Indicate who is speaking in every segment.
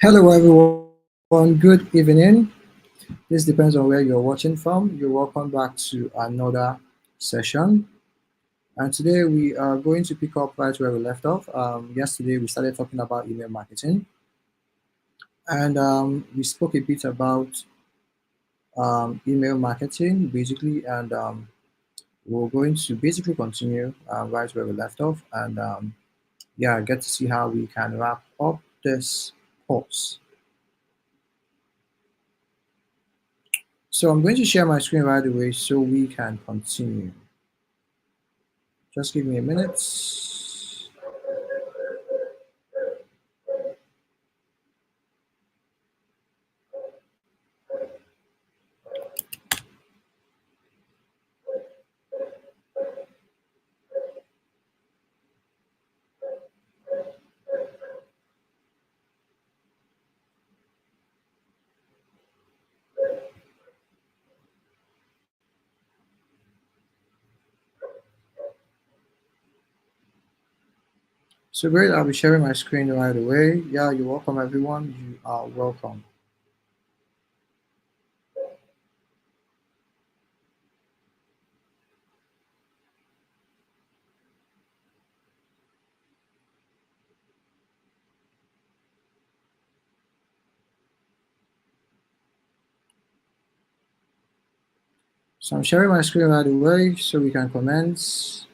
Speaker 1: Hello, everyone. Good evening. This depends on where you're watching from. You're welcome back to another session. And today we are going to pick up right where we left off. Yesterday we started talking about email marketing, and we spoke a bit about email marketing basically, and we're going to basically continue right where we left off, and yeah, get to see how we can wrap up this course. So I'm going to share my screen right away so we can continue. Just give me a minute. So great, I'll be sharing my screen right away. Yeah, you're welcome everyone. You are welcome. So I'm sharing my screen right away so we can commence.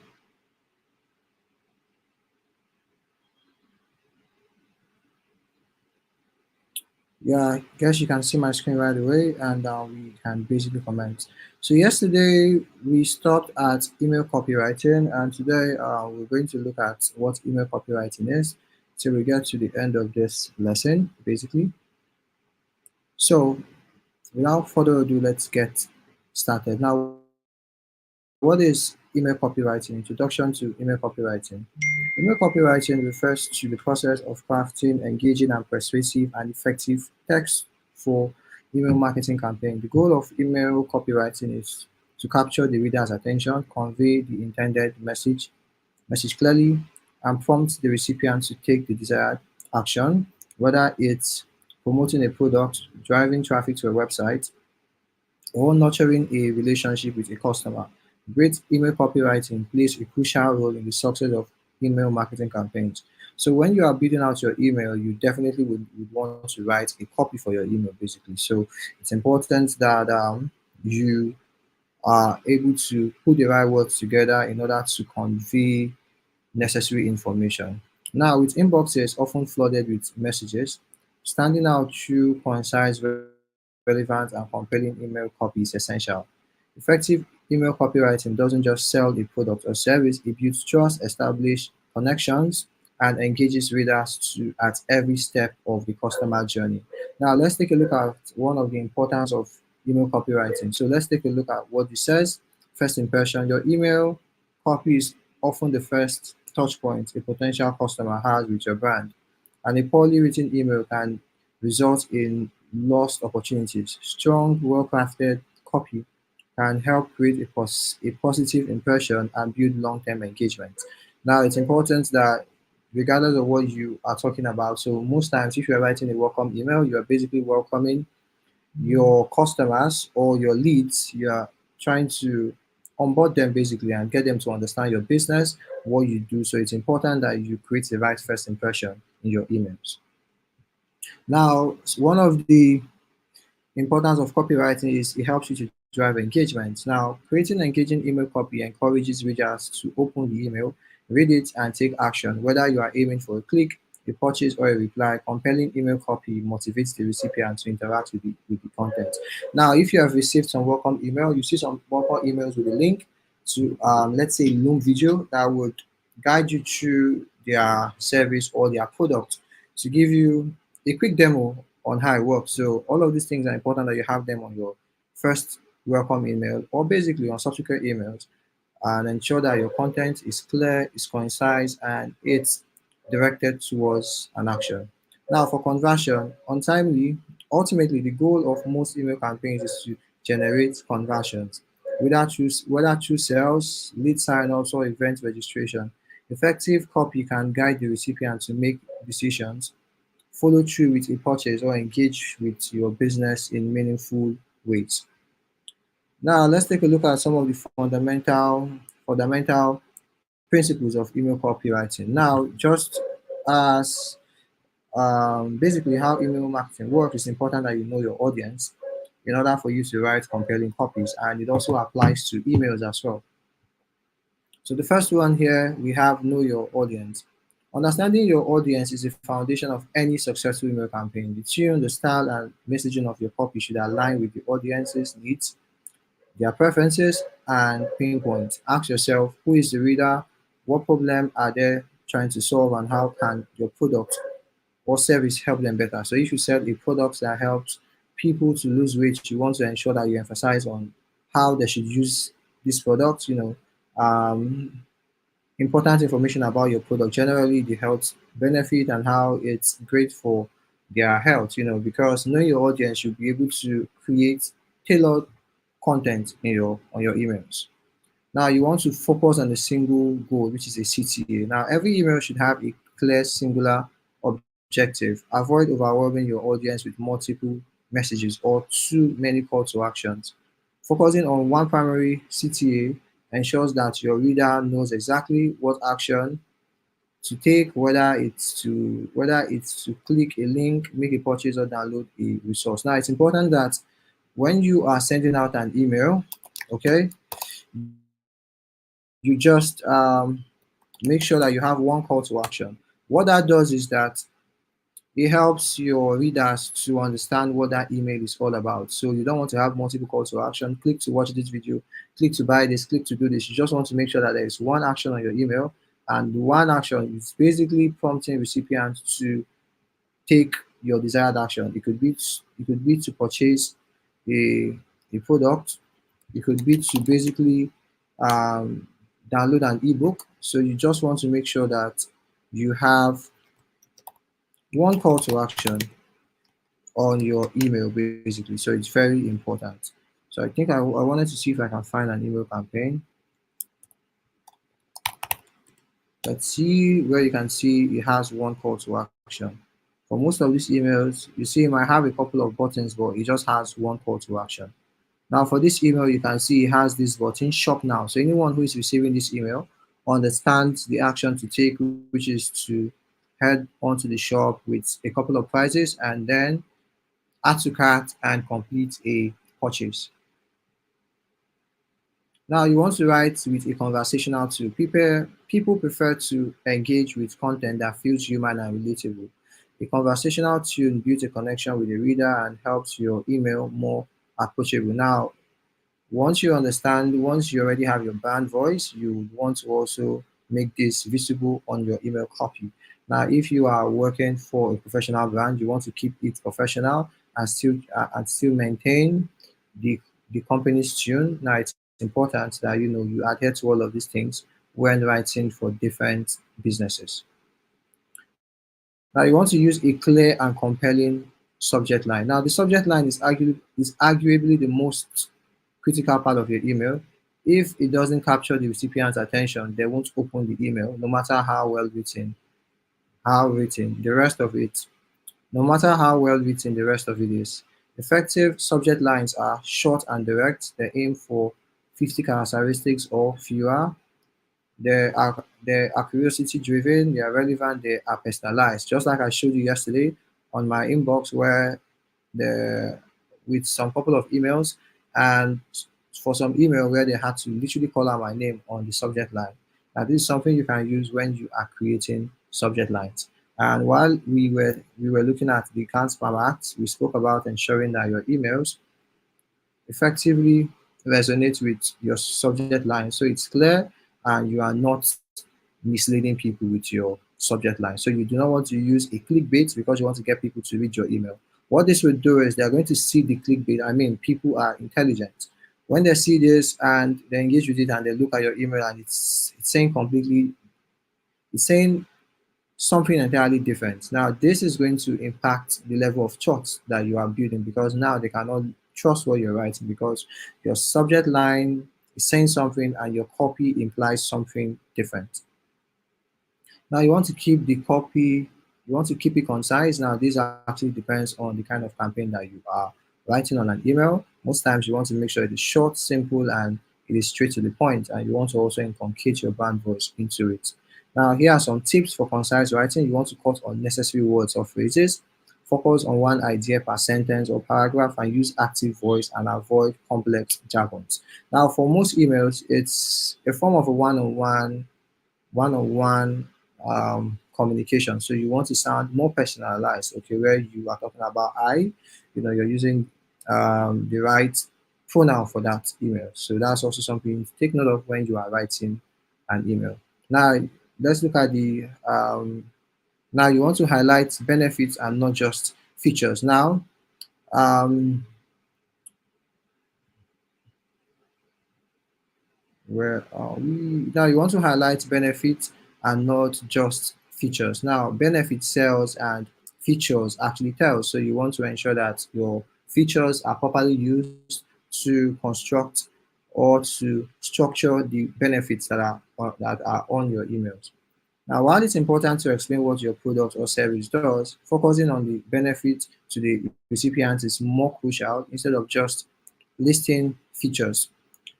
Speaker 1: Yeah, I guess you can see my screen right away and we can basically comment. So yesterday we stopped at email copywriting, and today we're going to look at what email copywriting is till we get to the end of this lesson basically. So without further ado, let's get started. Now, what is email copywriting? Introduction to email copywriting. Email copywriting refers to the process of crafting engaging and persuasive and effective text for email marketing campaign. The goal of email copywriting is to capture the reader's attention, convey the intended message clearly, and prompt the recipient to take the desired action, whether it's promoting a product, driving traffic to a website, or nurturing a relationship with a customer. Great email copywriting plays a crucial role in the success of email marketing campaigns. So when you are building out your email, you definitely would want to write a copy for your email, basically. So it's important that you are able to put the right words together in order to convey necessary information. Now, with inboxes often flooded with messages, standing out through concise, relevant, and compelling email copy is essential. Effective email copywriting doesn't just sell a product or service, it builds trust, establishes connections, and engages readers at every step of the customer journey. Now, let's take a look at one of the importance of email copywriting. So let's take a look at what it says. First impression, your email copy is often the first touch point a potential customer has with your brand, and a poorly written email can result in lost opportunities. Strong, well-crafted copy can help create a positive impression and build long-term engagement. Now, it's important that regardless of what you are talking about, so most times if you're writing a welcome email, you're basically welcoming your customers or your leads. You are trying to onboard them basically and get them to understand your business, what you do. So it's important that you create the right first impression in your emails. Now, one of the importance of copywriting is it helps you to drive engagement. Now, creating engaging email copy encourages readers to open the email, read it, and take action, whether you are aiming for a click, a purchase, or a reply. Compelling email copy motivates the recipient to interact with the content. Now, if you have received some welcome email, you see some welcome emails with a link to, let's say, Loom video that would guide you through their service or their product to give you a quick demo on how it works. So all of these things are important that you have them on your first welcome email or basically on subsequent emails, and ensure that your content is clear, is concise, and it's directed towards an action. Now for conversion, untimely, ultimately the goal of most email campaigns is to generate conversions, whether through sales, lead sign-ups, or event registration. Effective copy can guide the recipient to make decisions follow through with a purchase or engage with your business in meaningful ways. Now let's take a look at some of the fundamental principles of email copywriting. Now, just as basically how email marketing works, it's important that you know your audience in order for you to write compelling copies, and it also applies to emails as well. So the first one here, we have know your audience. Understanding your audience is the foundation of any successful email campaign. The tune, the style, and messaging of your copy should align with the audience's needs, their preferences, and pain points. Ask yourself, who is the reader? What problem are they trying to solve? And how can your product or service help them better? So if you sell a product that helps people to lose weight, you want to ensure that you emphasize on how they should use this product, important information about your product, generally the health benefit and how it's great for their health, because knowing your audience, you'll be able to create tailored content in your on your emails. Now you want to focus on a single goal, which is a CTA. Now every email should have a clear singular objective. Avoid overwhelming your audience with multiple messages or too many call to actions. Focusing on one primary CTA ensures that your reader knows exactly what action to take, whether it's to click a link, make a purchase, or download a resource. Now it's important that when you are sending out an email, okay, you just make sure that you have one call to action. What that does is that it helps your readers to understand what that email is all about. So you don't want to have multiple calls to action. Click to watch this video, click to buy this, click to do this. You just want to make sure that there is one action on your email, and one action is basically prompting recipients to take your desired action. It could be to purchase a a product. It could be to basically um, download an ebook. So you just want to make sure that you have one call to action on your email, basically. So it's very important. So I think I wanted to see if I can find an email campaign. Let's see where you can see it has one call to action. For most of these emails, you see it might have a couple of buttons, but it just has one call to action. Now for this email, you can see it has this button, shop now. So anyone who is receiving this email understands the action to take, which is to head onto the shop with a couple of prices and then add to cart and complete a purchase. Now you want to write with a conversational tool. People prefer to engage with content that feels human and relatable. A conversational tune builds a connection with the reader and helps your email more approachable. Now, once you already have your brand voice, you want to also make this visible on your email copy. Now, if you are working for a professional brand, you want to keep it professional and still maintain the the company's tune. Now, it's important that you adhere to all of these things when writing for different businesses. Now, you want to use a clear and compelling subject line. Now, the subject line is arguably the most critical part of your email. If it doesn't capture the recipient's attention, they won't open the email, no matter how well written, the rest of it, no matter how well written the rest of it is. Effective subject lines are short and direct. They aim for 50 characteristics or fewer. They are curiosity driven, they are relevant, they are personalized. Just like I showed you yesterday on my inbox, where the with some couple of emails, and for some email where they had to literally call out my name on the subject line. Now this is something you can use when you are creating subject lines. And while we were looking at the Can't Spam Act, we spoke about ensuring that your emails effectively resonate with your subject line. So it's clear and you are not misleading people with your subject line. So you do not want to use a clickbait because you want to get people to read your email. What this will do is they're going to see the clickbait. I mean, people are intelligent. When they see this and they engage with it and they look at your email and it's saying something entirely different. Now, this is going to impact the level of trust that you are building, because now they cannot trust what you're writing because your subject line is saying something and your copy implies something different. Now, you want to keep the copy You want to keep it concise. Now, this actually depends on the kind of campaign that you are writing on an email. Most times, you want to make sure it is short, simple, and it is straight to the point. And you want to also inculcate your brand voice into it. Now, here are some tips for concise writing. You want to cut unnecessary words or phrases. Focus on one idea per sentence or paragraph and use active voice and avoid complex jargons. Now, for most emails, it's a form of a one-on-one communication. So you want to sound more personalized, okay, where you are talking about I, you're using the right pronoun for that email. So that's also something to take note of when you are writing an email. Now, let's look at now you want to highlight benefits and not just features. Now, um, where now you want to highlight benefits and not just features. Now, benefit sells and features actually tells. So you want to ensure that your features are properly used to construct or to structure the benefits that are on your emails. Now, while it's important to explain what your product or service does, focusing on the benefit to the recipient is more crucial instead of just listing features.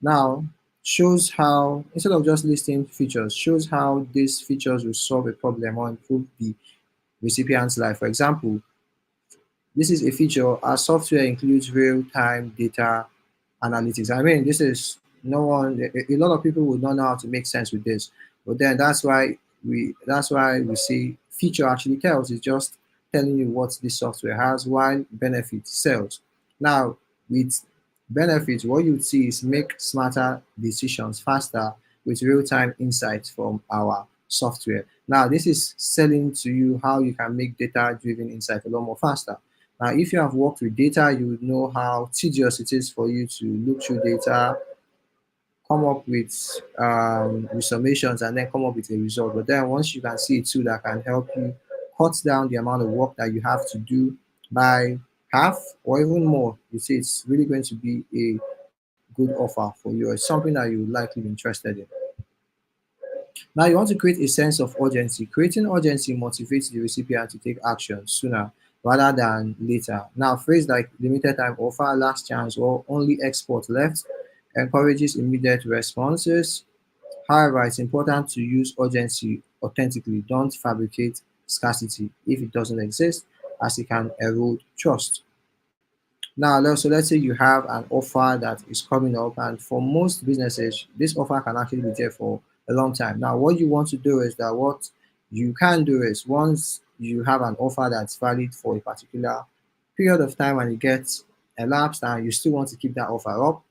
Speaker 1: Now, shows how, instead of just listing features, shows how these features will solve a problem or improve the recipient's life. For example, this is a feature. Our software includes real-time data analytics. I mean, this is no one. A lot of people would not know how to make sense with this, but then that's why we see feature actually tells. It's just telling you what this software has, while benefit sells. Now, with benefits, what you would see is make smarter decisions faster with real-time insights from our software. Now, this is selling to you how you can make data-driven insight a lot more faster. Now, if you have worked with data, you would know how tedious it is for you to look through data, come up with summations, and then come up with a result. But then once you can see a tool that can help you cut down the amount of work that you have to do by half or even more, you see, it's really going to be a good offer for you. It's something that you would likely be interested in. Now, you want to create a sense of urgency. Creating urgency motivates the recipient to take action sooner rather than later. Now, phrase like limited time offer, last chance, or only export left encourages immediate responses. However, it's important to use urgency authentically. Don't fabricate scarcity if it doesn't exist, as it can erode trust. Now, let's say you have an offer that is coming up, and for most businesses, this offer can actually be there for a long time. Now, what you want to do is that what you can do is once you have an offer that's valid for a particular period of time and it gets elapsed and you still want to keep that offer up,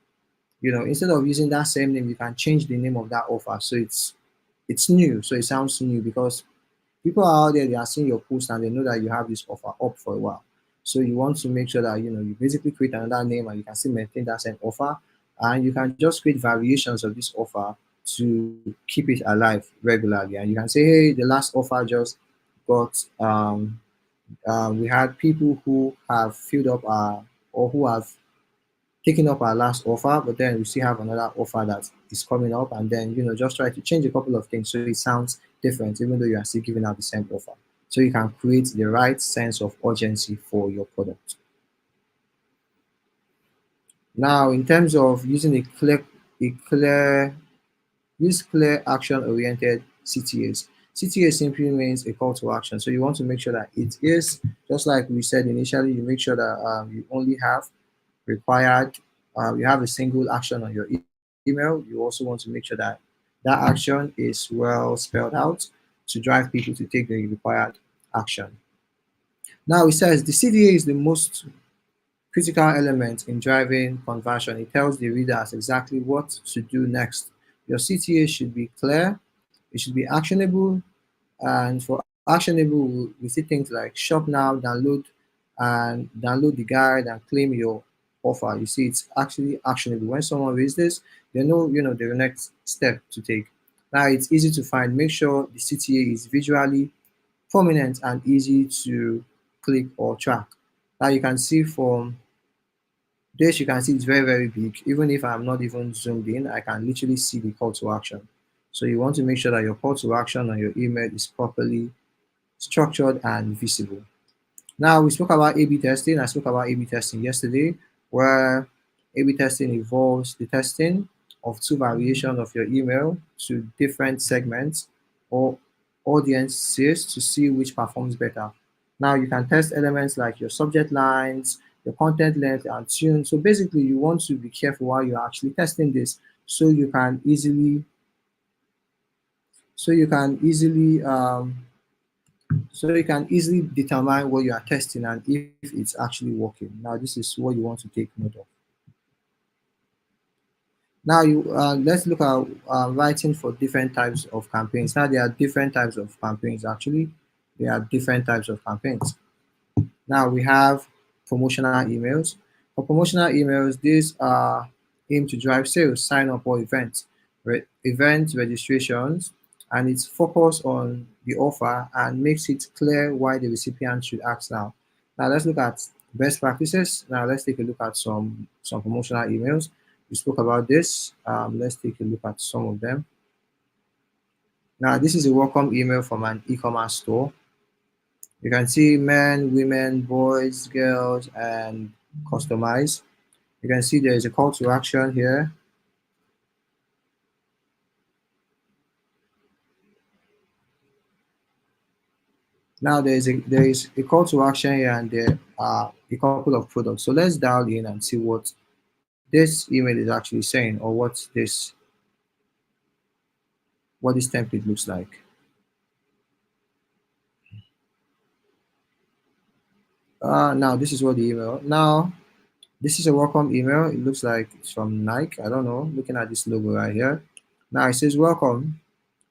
Speaker 1: instead of using that same name, you can change the name of that offer so it's new, so it sounds new because people are out there, they are seeing your post and they know that you have this offer up for a while. So you want to make sure that you basically create another name and you can still maintain that same offer. And you can just create variations of this offer to keep it alive regularly. And you can say, hey, the last offer just got we had people who have filled up our or who have taking up our last offer, but then we still have another offer that is coming up, and then just try to change a couple of things so it sounds different, even though you are still giving out the same offer. So you can create the right sense of urgency for your product. Now, in terms of using a clear use clear action-oriented CTAs. CTA simply means a call to action. So you want to make sure that it is, just like we said initially, you make sure that you only have required, you have a single action on your email. You also want to make sure that that action is well spelled out to drive people to take the required action. Now it says the CDA is the most critical element in driving conversion. It tells the readers exactly what to do next. Your CTA should be clear, it should be actionable, and for actionable, we see things like shop now, download the guide and claim your offer. You see, it's actually actionable. When someone reads this, they know the next step to take. Now it's easy to find. Make sure the CTA is visually prominent and easy to click or track. Now you can see from this, you can see it's very, very big. Even if I'm not even zoomed in, I can literally see the call to action. So you want to make sure that your call to action on your email is properly structured, and visible. Now, we spoke about A/B testing. I spoke about A/B testing yesterday, where A/B testing involves the testing of two variations of your email to different segments or audiences to see which performs better. Now, you can test elements like your subject lines, your content length, and tune. So basically, you want to be careful while you're actually testing this, so you can easily, so you can easily so you can easily determine what you are testing and if it's actually working. Now, this is what you want to take note of. Now, let's look at writing for different types of campaigns. Now, there are different types of campaigns. Actually, there are different types of campaigns. Now we have promotional emails. For promotional emails, these are aimed to drive sales, sign up or events, event registrations, and it's focused on the offer and makes it clear why the recipient should act now. Now let's look at best practices. Now let's take a look at some promotional emails. We spoke about this. Let's take a look at some of them. Now this is a welcome email from an e-commerce store. You can see men, women, boys, girls, and customize. You can see there is a call to action here. Now there is a call to action here, and there are a couple of products. So let's dial in and see what this email is actually saying, or what this template looks like. Now this is what the email. Now this is a welcome email. It looks like it's from Nike. I don't know. Looking at this logo right here. Now it says welcome.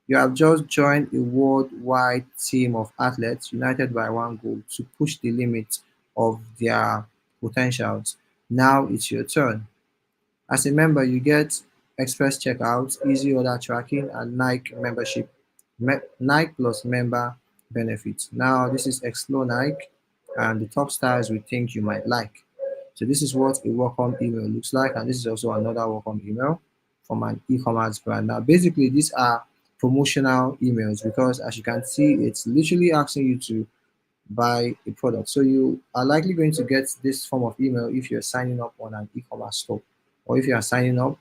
Speaker 1: You have just joined a worldwide team of athletes united by one goal to push the limits of their potentials. Now it's your turn. As a member, you get express checkouts, easy order tracking, and Nike membership, Nike plus member benefits. Now, this is Explore Nike and the top styles we think you might like. So this is what a welcome email looks like, and this is also another welcome email from an e-commerce brand. Now, basically, these are promotional emails because, as you can see, it's literally asking you to buy a product. So you are likely going to get this form of email if you're signing up on an e-commerce store, or if you are signing up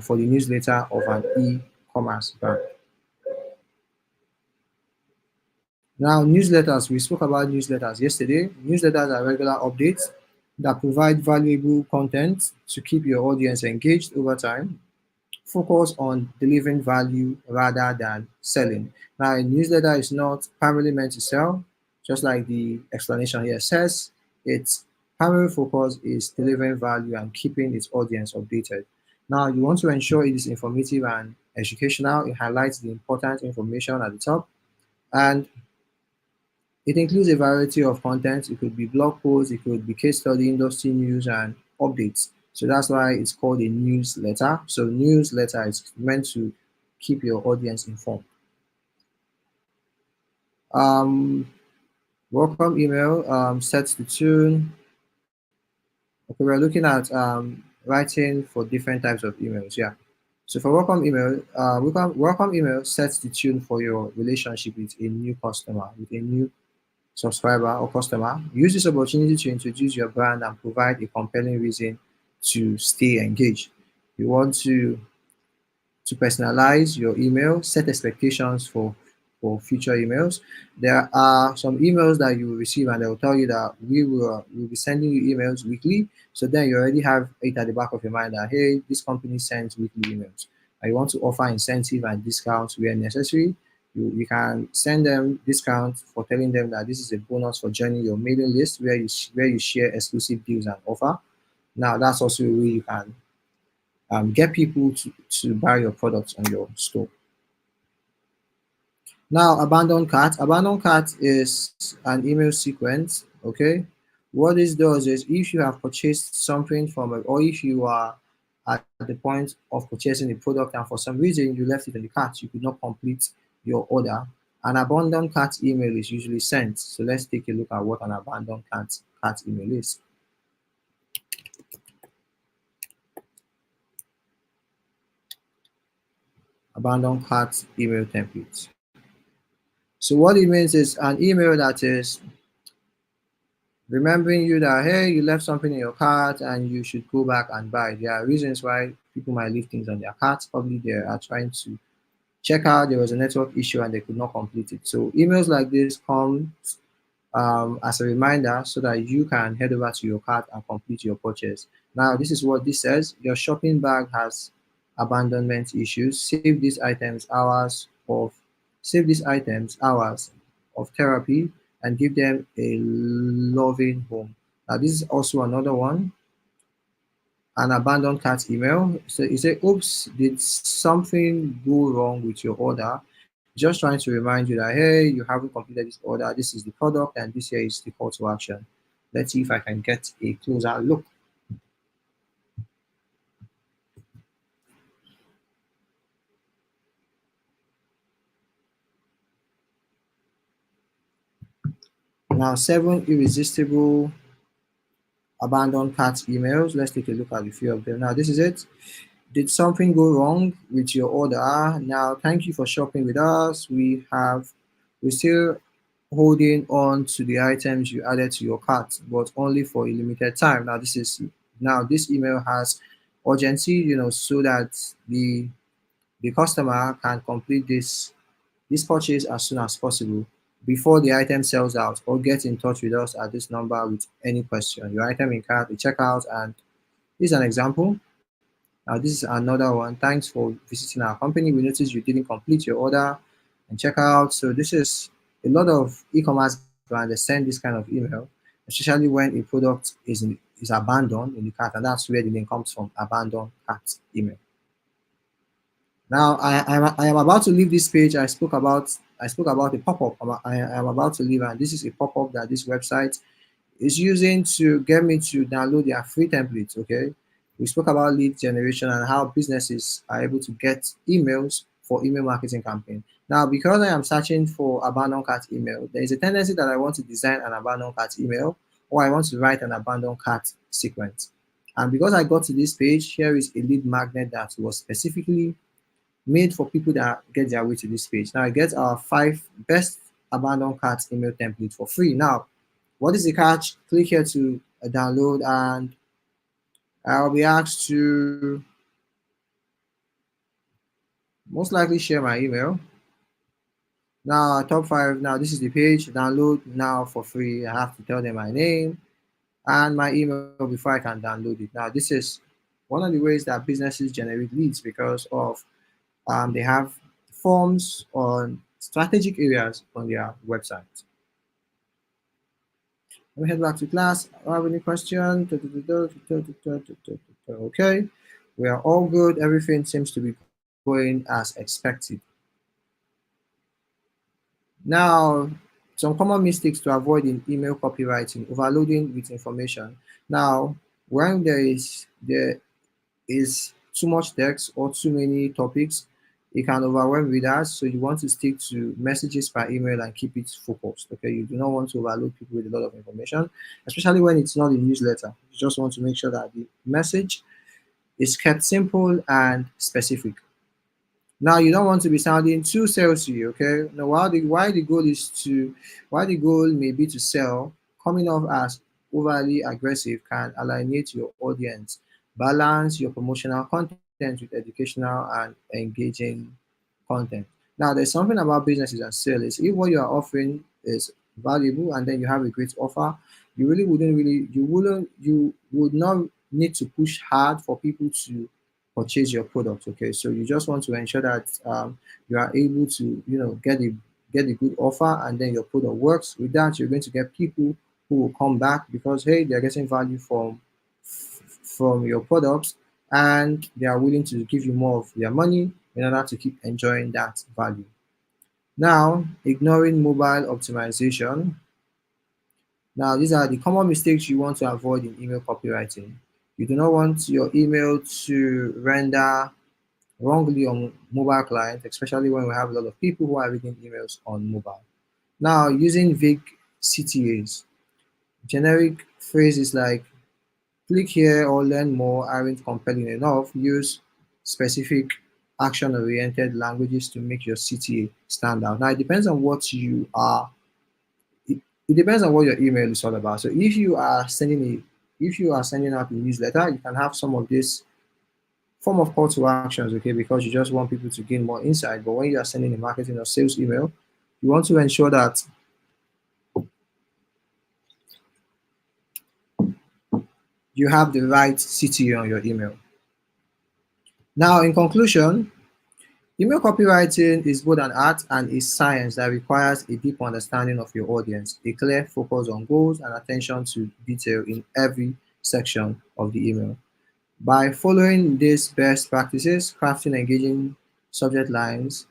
Speaker 1: for the newsletter of an e-commerce brand. Now, newsletters, we spoke about newsletters yesterday. Newsletters are regular updates that provide valuable content to keep your audience engaged over time. Focus on delivering value rather than selling. Now, a newsletter is not primarily meant to sell, just like the explanation here says. Its primary focus is delivering value and keeping its audience updated. Now, you want to ensure it is informative and educational. It highlights the important information at the top, and it includes a variety of content. It could be blog posts, it could be case study, industry news, and updates. So that's why it's called a newsletter. So newsletter is meant to keep your audience informed. Um, welcome email sets the tune. Okay, we're looking at writing for different types of emails. Yeah. So for welcome email sets the tune for your relationship with a new customer, with a new subscriber or customer. Use this opportunity to introduce your brand and provide a compelling reason to stay engaged. You want to personalize your email, set expectations for future emails. There are some emails that you will receive and they will tell you that we'll be sending you emails weekly. So then you already have it at the back of your mind that hey, this company sends weekly emails. And you want to offer incentive and discounts where necessary. You can send them discounts for telling them that this is a bonus for joining your mailing list where you share exclusive deals and offer. Now that's also a way you can get people to buy your products on your store. Now, abandoned cart. Abandoned cart is an email sequence. Okay, what this does is if you have purchased something from it, or if you are at the point of purchasing a product and for some reason you left it in the cart, you could not complete your order. An abandoned cart email is usually sent. So let's take a look at what an abandoned cart email is. Abandoned cart email template. So what it means is an email that is remembering you that hey, you left something in your cart and you should go back and buy. There are reasons why people might leave things on their carts. Probably they are trying to check out there was a network issue and they could not complete it. So emails like this come as a reminder so that you can head over to your cart and complete your purchase. Now, this is what this says. Your shopping bag has abandonment issues. Save these items hours of therapy and give them a loving home. Now, this is also another one, an abandoned cart email. So you say, oops, did something go wrong with your order? Just trying to remind you that, hey, you haven't completed this order. This is the product, and this here is the call to action. Let's see if I can get a closer look. Now, 7 irresistible abandoned cart emails. Let's take a look at a few of them. Now, this is it. Did something go wrong with your order? Now, thank you for shopping with us. We're still holding on to the items you added to your cart, but only for a limited time. Now this email has urgency, so that the customer can complete this purchase as soon as possible before the item sells out, or get in touch with us at this number with any question. Your item in cart, the checkout, and this is an example. This is another one. Thanks for visiting our company. We noticed you didn't complete your order and checkout. So this is a lot of e-commerce brands that send this kind of email, especially when a product is abandoned in the cart, and that's where the name comes from, abandoned cart email. Now I am about to leave this page. I spoke about a pop-up. I am about to leave, and this is a pop-up that this website is using to get me to download their free templates. Okay, we spoke about lead generation and how businesses are able to get emails for email marketing campaign. Now, because I am searching for abandoned cart email, there is a tendency that I want to design an abandoned cart email, or I want to write an abandoned cart sequence. And because I got to this page, here is a lead magnet that was specifically made for people that get their way to this page. Now I get our 5 best abandoned cart email template for free. Now, what is the catch? Click here to download, and I'll be asked to most likely share my email. Now, top 5. Now, this is the page. Download now for free. I have to tell them my name and my email before I can download it. Now, this is one of the ways that businesses generate leads, because of they have forms on strategic areas on their website. Let me head back to class. I have any question? Okay, we are all good. Everything seems to be going as expected. Now, some common mistakes to avoid in email copywriting: overloading with information. Now, when there is too much text or too many topics, it can overwhelm readers. So you want to stick to messages by email and keep it focused. Okay, you do not want to overload people with a lot of information, especially when it's not a newsletter. You just want to make sure that the message is kept simple and specific. Now you don't want to be sounding too salesy, okay? Now while the goal may be to sell, coming off as overly aggressive can alienate your audience. Balance your promotional content with educational and engaging content. Now there's something about businesses and sales. If what you are offering is valuable and then you have a great offer, you would not need to push hard for people to purchase your product. Okay, so you just want to ensure that you are able to get a good offer, and then your product works. With that, you're going to get people who will come back because hey, they're getting value from your products, and they are willing to give you more of their money in order to keep enjoying that value. Now, ignoring mobile optimization. Now, these are the common mistakes you want to avoid in email copywriting. You do not want your email to render wrongly on mobile clients, especially when we have a lot of people who are reading emails on mobile. Now, using vague CTAs, generic phrases like click here or learn more aren't compelling enough. Use specific action-oriented languages to make your CTA stand out. Now, it depends on what you are. It depends on what your email is all about. So, if you are sending out a newsletter, you can have some of this form of call to actions, okay, because you just want people to gain more insight. But when you are sending a marketing or sales email, you want to ensure that you have the right CTA on your email. Now, in conclusion, email copywriting is both an art and a science that requires a deep understanding of your audience, a clear focus on goals, and attention to detail in every section of the email. By following these best practices, crafting engaging subject lines,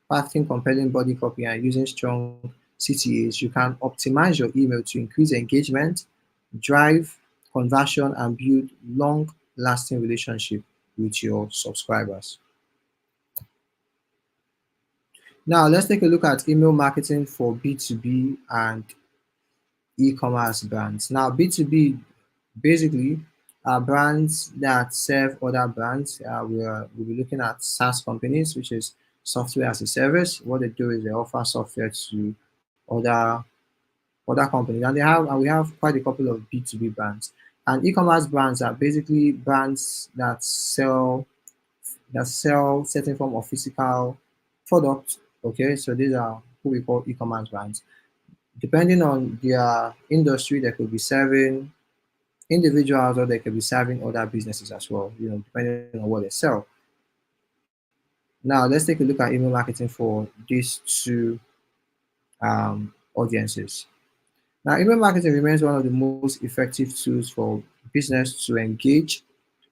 Speaker 1: crafting compelling body copy, and using strong CTAs, you can optimize your email to increase engagement, drive conversion, and build long-lasting relationship with your subscribers. Now, let's take a look at email marketing for B2B and e-commerce brands. Now, B2B basically are brands that serve other brands. We'll be looking at SaaS companies, which is software as a service. What they do is they offer software to other other companies, and we have quite a couple of B2B brands. And e-commerce brands are basically brands that sell certain form of physical products. Okay, so these are who we call e-commerce brands. Depending on their industry, they could be serving individuals or they could be serving other businesses as well, depending on what they sell. Now, let's take a look at email marketing for these two audiences. Now, email marketing remains one of the most effective tools for business to engage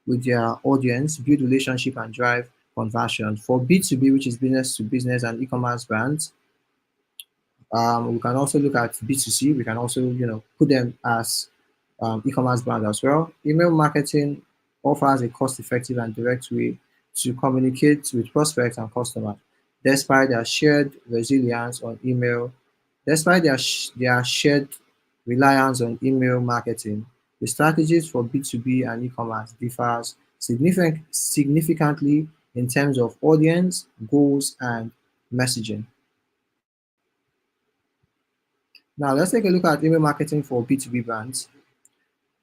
Speaker 1: with their audience, build relationship, and drive conversion. For B2B, which is business to business and e-commerce brands, we can also look at B2C. We can also, put them as e-commerce brands as well. Email marketing offers a cost-effective and direct way to communicate with prospects and customers. Despite their shared resilience on email, despite their shared reliance on email marketing, the strategies for B2B and e-commerce differs significantly in terms of audience, goals, and messaging. Now, let's take a look at email marketing for B2B brands.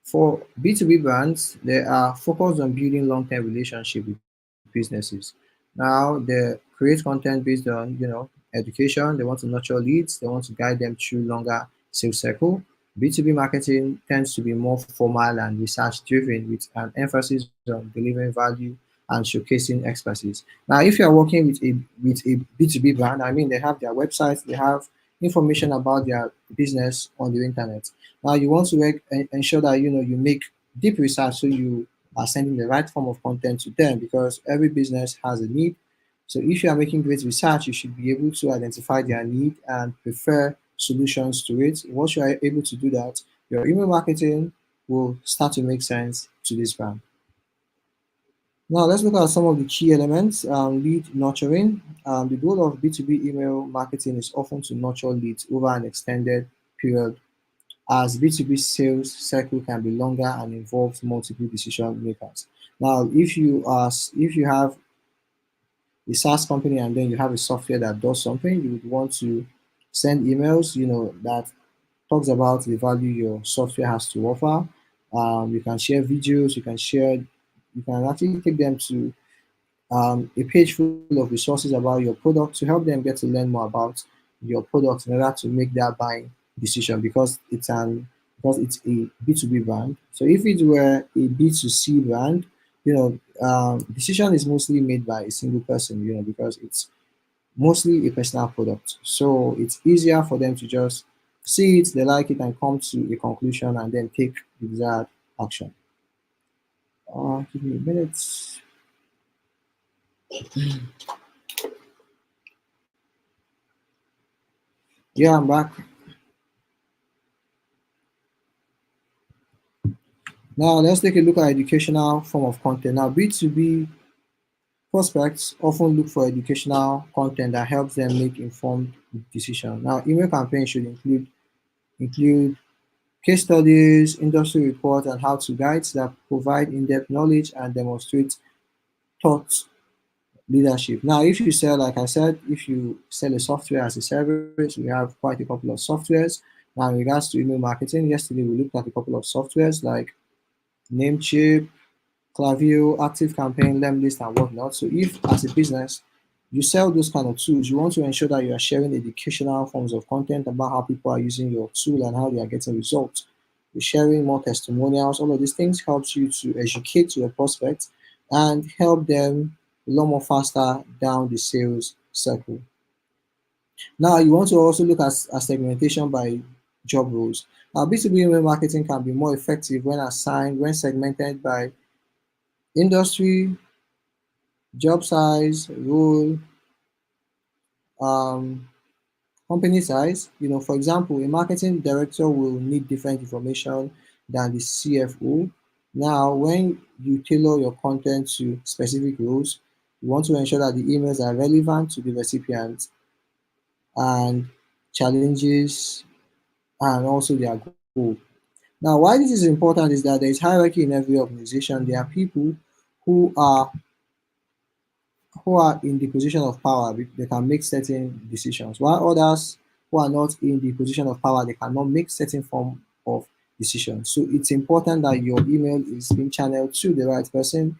Speaker 1: For B2B brands, they are focused on building long-term relationship with businesses. Now, they create content based on, education. They want to nurture leads. They want to guide them through longer sales cycle. B2B marketing tends to be more formal and research-driven with an emphasis on delivering value and showcasing expertise. Now, if you are working with a B2B brand, I mean, they have their websites, they have information about their business on the internet. Now you want to ensure that you make deep research so you are sending the right form of content to them because every business has a need. So if you are making great research, you should be able to identify their need and prefer solutions to it. Once you are able to do that, your email marketing will start to make sense to this brand. Now let's look at some of the key elements. Lead nurturing. The goal of B2B email marketing is often to nurture leads over an extended period as B2B sales cycle can be longer and involves multiple decision makers. Now, if you have a SaaS company and then you have a software that does something, you would want to send emails, that talks about the value your software has to offer. You can share videos, you can actually take them to a page full of resources about your product to help them get to learn more about your product in order to make that buying decision because it's a B2B brand. So if it were a B2C brand, decision is mostly made by a single person, because it's mostly a personal product. So it's easier for them to just see it, they like it, and come to a conclusion and then take the desired action. Give me a minute. Yeah, I'm back. Now let's take a look at educational form of content. Now B2B prospects often look for educational content that helps them make informed decisions. Now email campaigns should include case studies, industry reports, and how-to guides that provide in-depth knowledge and demonstrate thought leadership. Now, if you sell, like I said, if you sell a software as a service, we have quite a couple of softwares. Now, in regards to email marketing, yesterday we looked at a couple of softwares like Namecheap, Klaviyo, Active Campaign, Lemlist, and whatnot. So, if as a business you sell those kind of tools, you want to ensure that you are sharing educational forms of content about how people are using your tool and how they are getting results. You're sharing more testimonials. All of these things helps you to educate your prospects and help them a lot more faster down the sales circle. Now, you want to also look at segmentation by job roles. Now, B2B email marketing can be more effective when segmented by industry, job size, role, um, company size. For example, a marketing director will need different information than the CFO. Now, when you tailor your content to specific roles, you want to ensure that the emails are relevant to the recipient and challenges and also their goal. Now, why this is important is that there is hierarchy in every organization. There are people who are in the position of power. They can make certain decisions, while others who are not in the position of power, they cannot make certain form of decisions. So it's important that your email is being channeled to the right person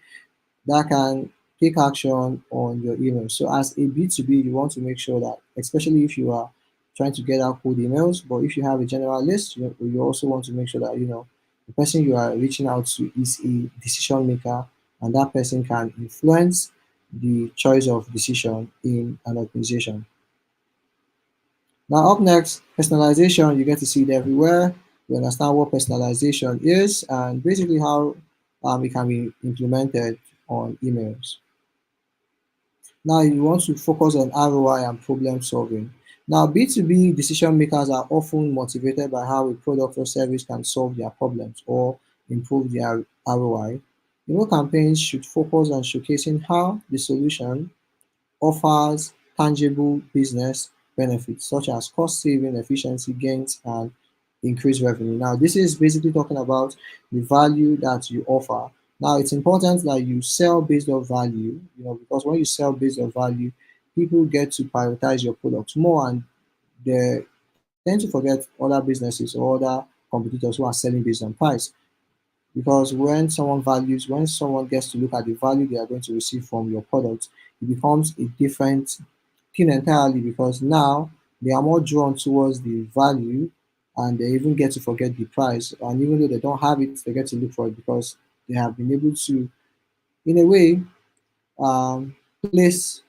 Speaker 1: that can take action on your email. So as a B2B, you want to make sure that, especially if you are trying to get out cold emails, but if you have a general list, you also want to make sure that the person you are reaching out to is a decision maker, and that person can influence the choice of decision in an organization. Now, up next, personalization. You get to see it everywhere. You understand what personalization is and basically how it can be implemented on emails. Now, you want to focus on ROI and problem solving. Now, B2B decision makers are often motivated by how a product or service can solve their problems or improve their ROI. Campaigns should focus on showcasing how the solution offers tangible business benefits such as cost saving, efficiency gains, and increased revenue. Now, this is basically talking about the value that you offer. Now, it's important that you sell based on value, because when you sell based on value, people get to prioritize your products more and they tend to forget other businesses or other competitors who are selling based on price. Because when someone gets to look at the value they are going to receive from your product, it becomes a different thing entirely because now they are more drawn towards the value and they even get to forget the price. And even though they don't have it, they get to look for it because they have been able to, in a way, place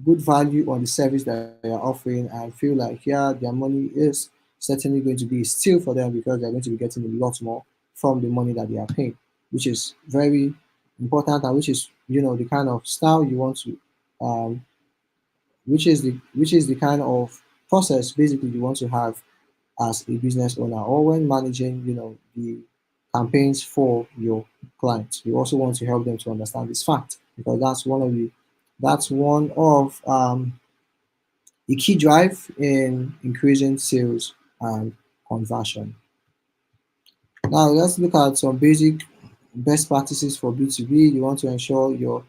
Speaker 1: good value on the service that they are offering and feel like, yeah, their money is certainly going to be a steal for them because they're going to be getting a lot more from the money that they are paying, which is very important and which is, the kind of style you want to, um, which is the kind of process basically you want to have as a business owner or when managing, the campaigns for your clients. You also want to help them to understand this fact because that's one of the key drive in increasing sales and conversion. Now let's look at some basic best practices for B2B. You want to ensure your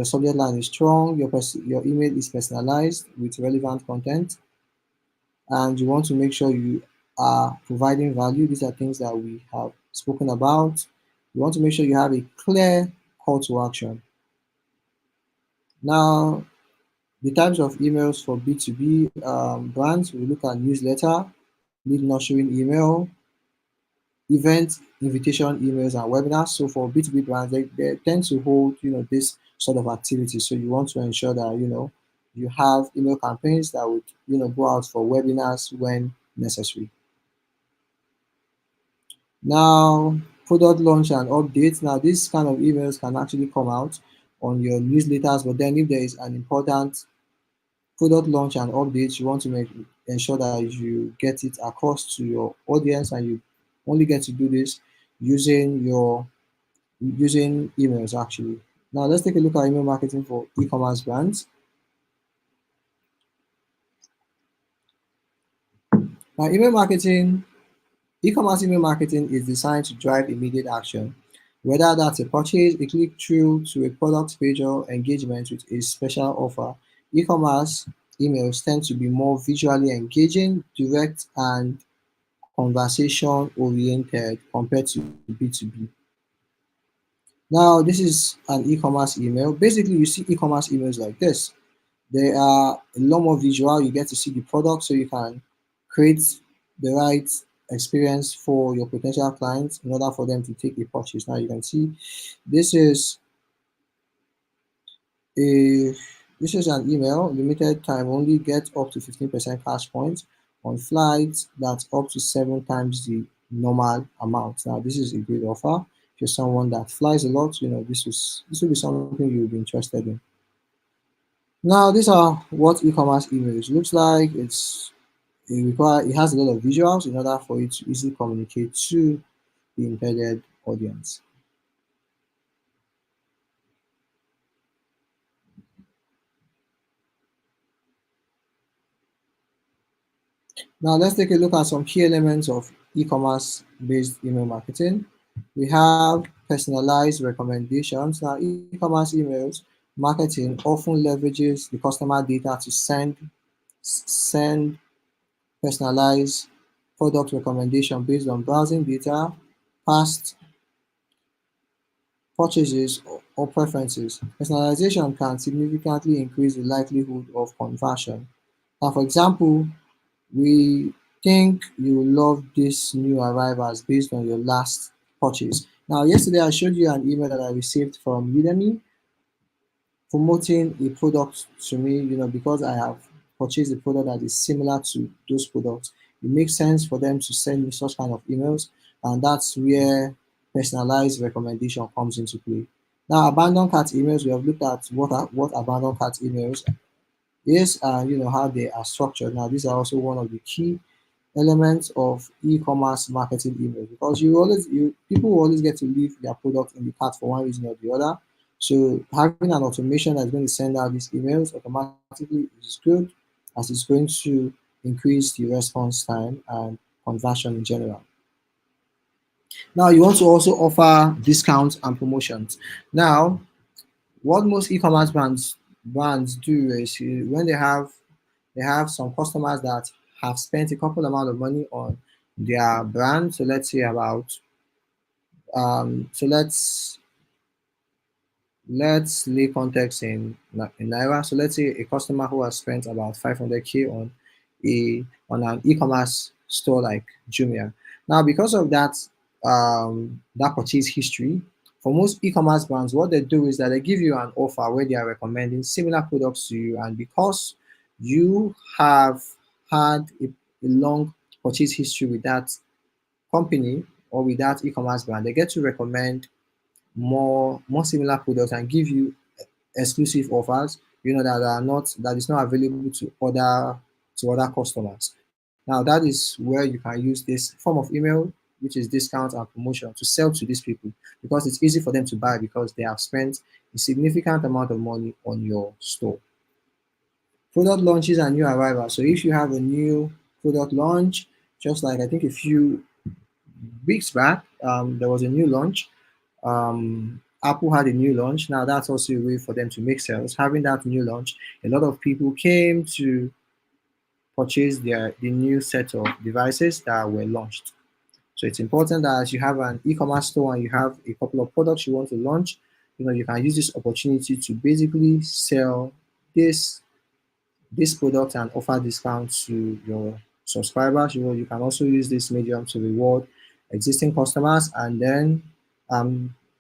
Speaker 1: subject line is strong, your email is personalized with relevant content, and you want to make sure you are providing value. These are things that we have spoken about. You want to make sure you have a clear call to action. Now, the types of emails for B2B brands, we look at newsletter, lead nurturing email, event invitation emails, and webinars. So for B2B brands, they tend to hold, this sort of activity. So you want to ensure that, you have email campaigns that would, go out for webinars when necessary. Now, product launch and updates. Now, these kind of emails can actually come out on your newsletters, but then if there is an important product launch and updates, you want to ensure that you get it across to your audience, and you only get to do this using emails actually. Now, let's take a look at email marketing for e-commerce brands. Now, e-commerce email marketing is designed to drive immediate action Whether that's a purchase, a click through to a product page, or engagement with a special offer, e commerce emails tend to be more visually engaging, direct, and conversation oriented compared to B2B. Now, this is an e commerce email. Basically, you see e commerce emails like this. They are a lot more visual. You get to see the product so you can create the right experience for your potential clients in order for them to take a purchase. Now, you can see this is a this is an email, limited time only, get up to 15% cash points on flights that's up to 7 times the normal amount. Now, this is a great offer. If you're someone that flies a lot, this will be something you'll be interested in. Now, these are what e-commerce emails looks like. It has a lot of visuals in order for it to easily communicate to the intended audience. Now let's take a look at some key elements of e-commerce based email marketing. We have personalized recommendations. Now e-commerce emails marketing often leverages the customer data to send personalized product recommendation based on browsing data, past purchases, or preferences. Personalization can significantly increase the likelihood of conversion. Now, for example, we think you love this new arrivals based on your last purchase. Now, yesterday I showed you an email that I received from Udemy promoting a product to me, because I have purchased a product that is similar to those products. It makes sense for them to send me such kind of emails, and that's where personalized recommendation comes into play. Now, abandoned cart emails, we have looked at what abandoned cart emails is, and how they are structured. Now, these are also one of the key elements of e-commerce marketing email, because people will always get to leave their product in the cart for one reason or the other. So having an automation that's going to send out these emails automatically is good, as it's going to increase the response time and conversion in general. Now you want to also offer discounts and promotions. Now, what most e-commerce brands do is, when they have some customers that have spent a couple amount of money on their brand. So let's say about so let's lay context in naira. So let's say a customer who has spent about 500K on an e-commerce store like Jumia. Now, because of that purchase history, for most e-commerce brands, what they do is that they give you an offer where they are recommending similar products to you, and because you have had a long purchase history with that company or with that e-commerce brand, they get to recommend more similar products and give you exclusive offers, that is not available to other customers. Now that is where you can use this form of email, which is discount and promotion, to sell to these people, because it's easy for them to buy because they have spent a significant amount of money on your store. Product launches and new arrivals. So if you have a new product launch, just like I think a few weeks back, there was a new launch. Apple had a new launch. Now that's also a way for them to make sales. Having that new launch, a lot of people came to purchase the new set of devices that were launched. So it's important that as you have an e-commerce store and you have a couple of products you want to launch, you can use this opportunity to basically sell this this product and offer discounts to your subscribers. You can also use this medium to reward existing customers, and then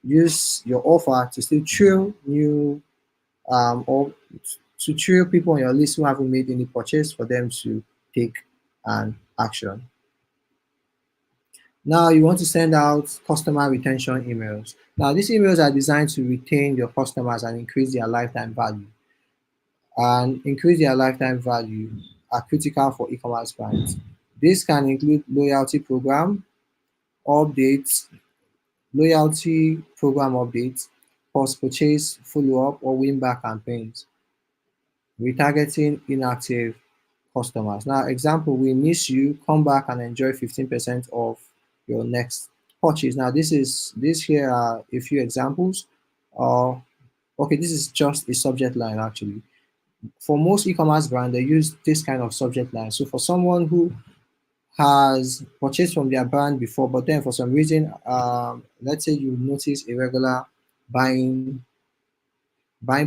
Speaker 1: use your offer to still thrill new or to thrill people on your list who haven't made any purchase, for them to take an action. Now you want to send out customer retention emails. Now these emails are designed to retain your customers and increase their lifetime value. Are critical for e-commerce brands. This can include updates, loyalty program updates, post-purchase follow-up, or win-back campaigns, retargeting inactive customers. Now, example, we miss you, come back and enjoy 15% of your next purchase. Now this here are a few examples. Uh, okay, this is just a subject line actually. For most e-commerce brand, they use this kind of subject line. So for someone who has purchased from their brand before, but then for some reason, let's say you notice a regular buying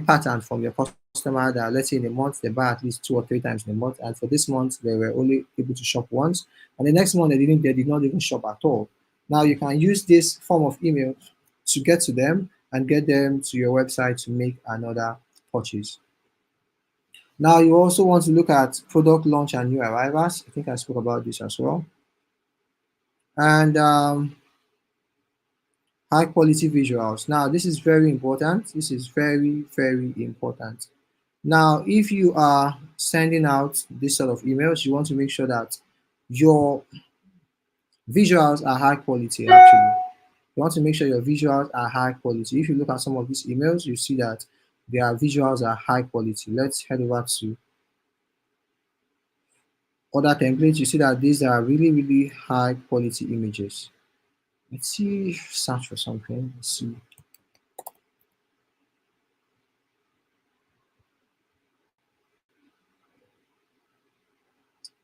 Speaker 1: pattern from your customer that, let's say, in a month they buy at least 2 or 3 times in a month, and for this month they were only able to shop once, and the next month they did not even shop at all. Now you can use this form of email to get to them and get them to your website to make another purchase. Now you also want to look at product launch and new arrivals. I think I spoke about this as well. And high quality visuals. Now this is very important. This is very, very important. Now, if you are sending out this sort of emails, you want to make sure that your visuals are high quality actually. You want to make sure your visuals are high quality. If you look at some of these emails, you see that their visuals are high quality. Let's head over to other templates. You see that these are really, really high quality images. Let's see, search for something. Let's see.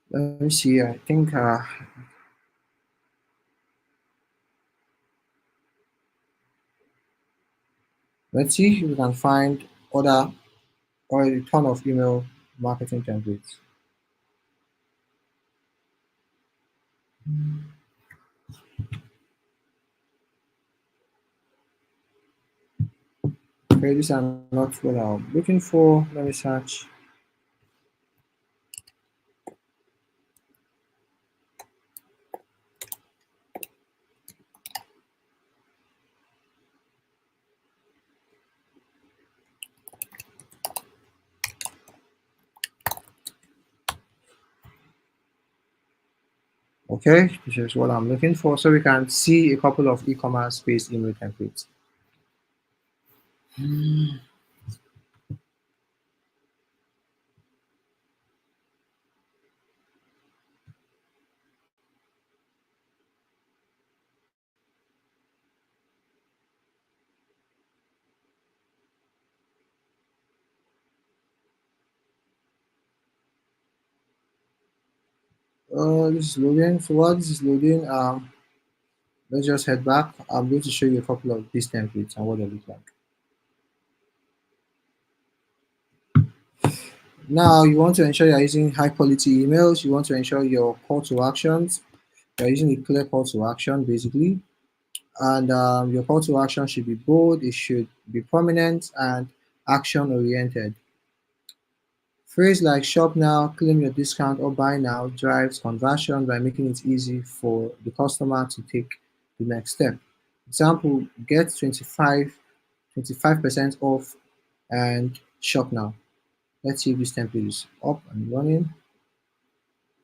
Speaker 1: Let me see. I think let's see if we can find other or a ton of email marketing templates. Okay, these are not what I'm looking for. Let me search. Okay, this is what I'm looking for. So we can see a couple of e-commerce based email templates. This is loading. So while this is loading, let's just head back. I'm going to show you a couple of these templates and what they look like. Now, you want to ensure you're using high quality emails. You want to ensure your call to actions, you're using a clear call to action basically. And your call to action should be bold, it should be prominent and action oriented. Phrase like shop now, claim your discount, or buy now drives conversion by making it easy for the customer to take the next step. Example, get 25% off and shop now. Let's see if this template is up and running.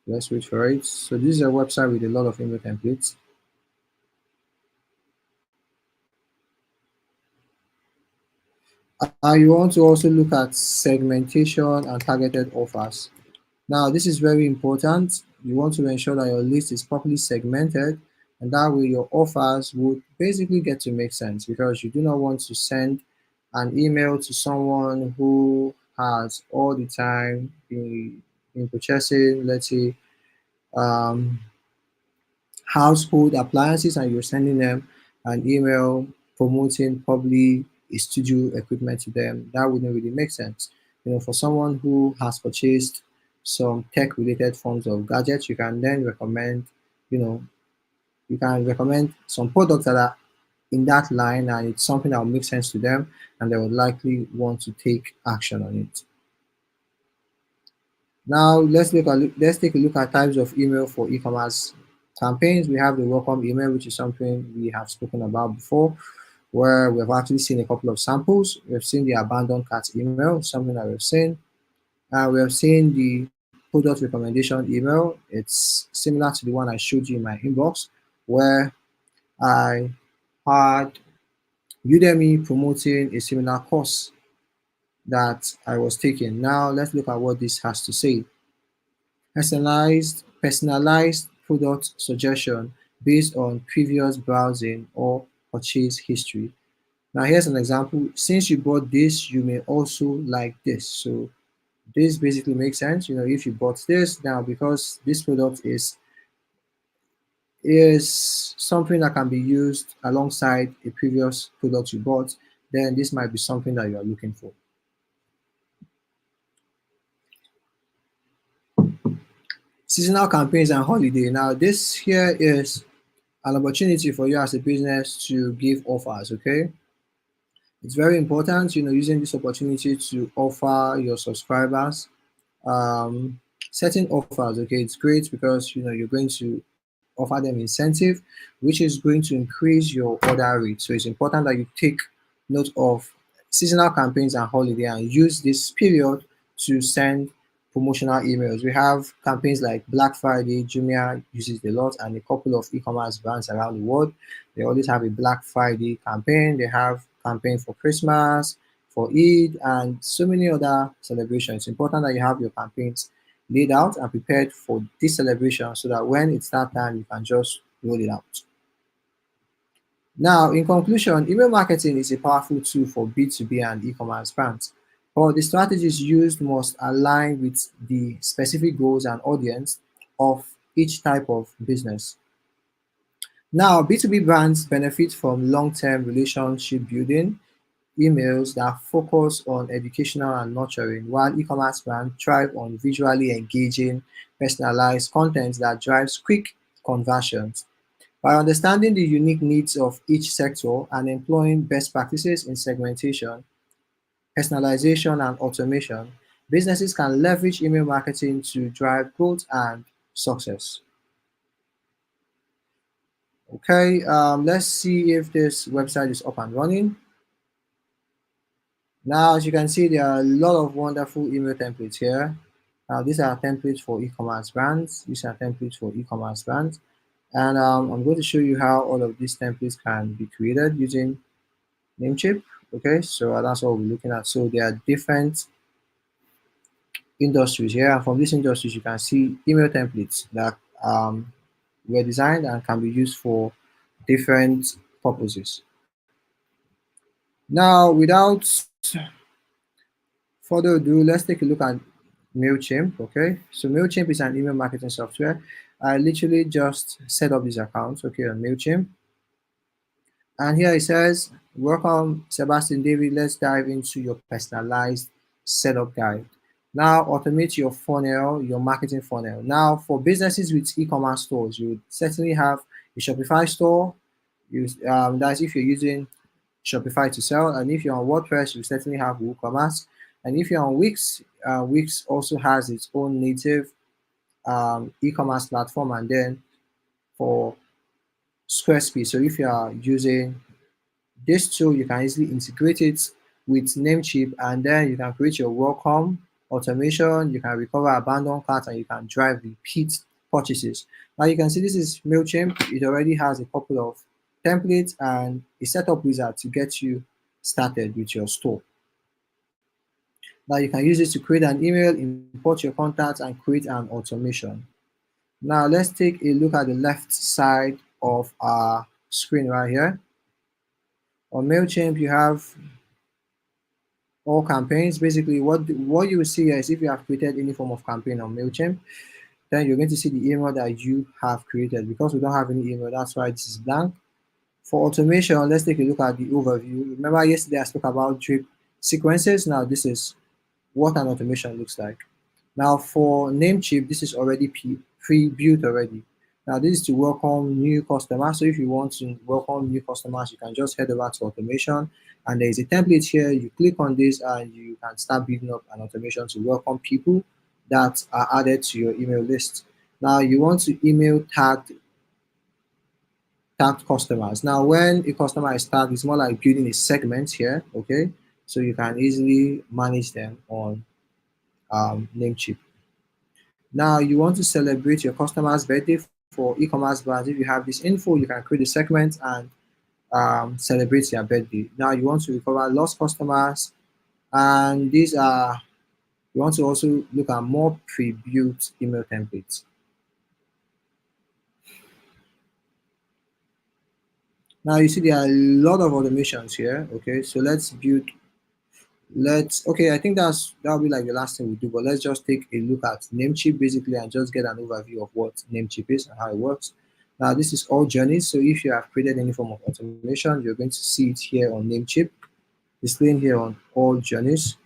Speaker 1: Let's wait for it. So this is a website with a lot of email templates. You want to also look at segmentation and targeted offers. Now, this is very important. You want to ensure that your list is properly segmented, and that way your offers would basically get to make sense, because you do not want to send an email to someone who has all the time been purchasing, let's say, um, household appliances, and you're sending them an email promoting probably a studio equipment to them. That wouldn't really make sense. For someone who has purchased some tech related forms of gadgets, you can then recommend, you know, you can recommend some products that are in that line, and it's something that will make sense to them, and they would likely want to take action on it. Now let's take a look at types of email for e-commerce campaigns. We have the welcome email, which is something we have spoken about before, where we've actually seen a couple of samples. We've seen the abandoned cart email, something that we've seen. We have seen the product recommendation email. It's similar to the one I showed you in my inbox, where I had Udemy promoting a similar course that I was taking. Now let's look at what this has to say. Personalized product suggestion based on previous browsing or purchase history. Now here's an example. Since you bought this, you may also like this. So this basically makes sense. If you bought this now, because this product is something that can be used alongside a previous product you bought, then this might be something that you are looking for. Seasonal campaigns and holiday. Now this here is an opportunity for you as a business to give offers. Okay, it's very important, using this opportunity to offer your subscribers um, certain offers. Okay, it's great because you're going to offer them incentive, which is going to increase your order rate. So it's important that you take note of seasonal campaigns and holiday and use this period to send promotional emails. We have campaigns like Black Friday. Jumia uses it a lot, and a couple of e-commerce brands around the world. They always have a Black Friday campaign. They have campaign for Christmas, for Eid, and so many other celebrations. It's important that you have your campaigns laid out and prepared for this celebration so that when it's that time, you can just roll it out. Now, in conclusion, email marketing is a powerful tool for B2B and e-commerce brands, but the strategies used must align with the specific goals and audience of each type of business. Now, B2B brands benefit from long-term relationship building, emails that focus on educational and nurturing, while e-commerce brands thrive on visually engaging, personalized content that drives quick conversions. By understanding the unique needs of each sector and employing best practices in segmentation, personalization, and automation, businesses can leverage email marketing to drive growth and success. Okay, let's see if this website is up and running. Now, as you can see, there are a lot of wonderful email templates here. Now, these are templates for e-commerce brands. These are templates for e-commerce brands. And I'm going to show you how all of these templates can be created using Namecheap. Okay, so that's what we're looking at. So there are different industries here. And from these industries, you can see email templates that were designed and can be used for different purposes. Now, without further ado, let's take a look at MailChimp. Okay, so MailChimp is an email marketing software. I literally just set up this account, okay, on MailChimp. And here it says, welcome, Sebastian David. Let's dive into your personalized setup guide. Now, automate your funnel, your marketing funnel. Now, for businesses with e-commerce stores, you would certainly have a Shopify store. That's if you're using Shopify to sell. And if you're on WordPress, you certainly have WooCommerce. And if you're on Wix, Wix also has its own native e-commerce platform. And then for Squarespace, so if you are using this tool, you can easily integrate it with Namecheap, and then you can create your welcome automation. You can recover abandoned carts, and you can drive repeat purchases. Now you can see this is MailChimp. It already has a couple of templates and a setup wizard to get you started with your store. Now you can use this to create an email, import your contacts, and create an automation. Now let's take a look at the left side of our screen right here. On MailChimp, you have all campaigns. Basically, what you will see here is if you have created any form of campaign on MailChimp, then you're going to see the email that you have created. Because we don't have any email, that's why this is blank. For automation, let's take a look at the overview. Remember yesterday I spoke about drip sequences. Now this is what an automation looks like. Now for Namecheap, this is already pre-built already. Now this is to welcome new customers. So if you want to welcome new customers, you can just head over to automation, and there is a template here. You click on this and you can start building up an automation to welcome people that are added to your email list. Now you want to email tagged customers. Now when a customer is tagged, it's more like building a segment here, okay? So you can easily manage them on Namecheap. Now you want to celebrate your customer's birthday. For e-commerce brands, if you have this info, you can create a segment and celebrate their birthday. Now you want to recover lost customers, and these are, you want to also look at more pre-built email templates. Now you see there are a lot of automations here. Okay, so okay, I think that'll be like the last thing we do, but let's just take a look at Namecheap basically and just get an overview of what Namecheap is and how it works. Now this is all journeys, so if you have created any form of automation, you're going to see it here on Namecheap, displaying here on all journeys.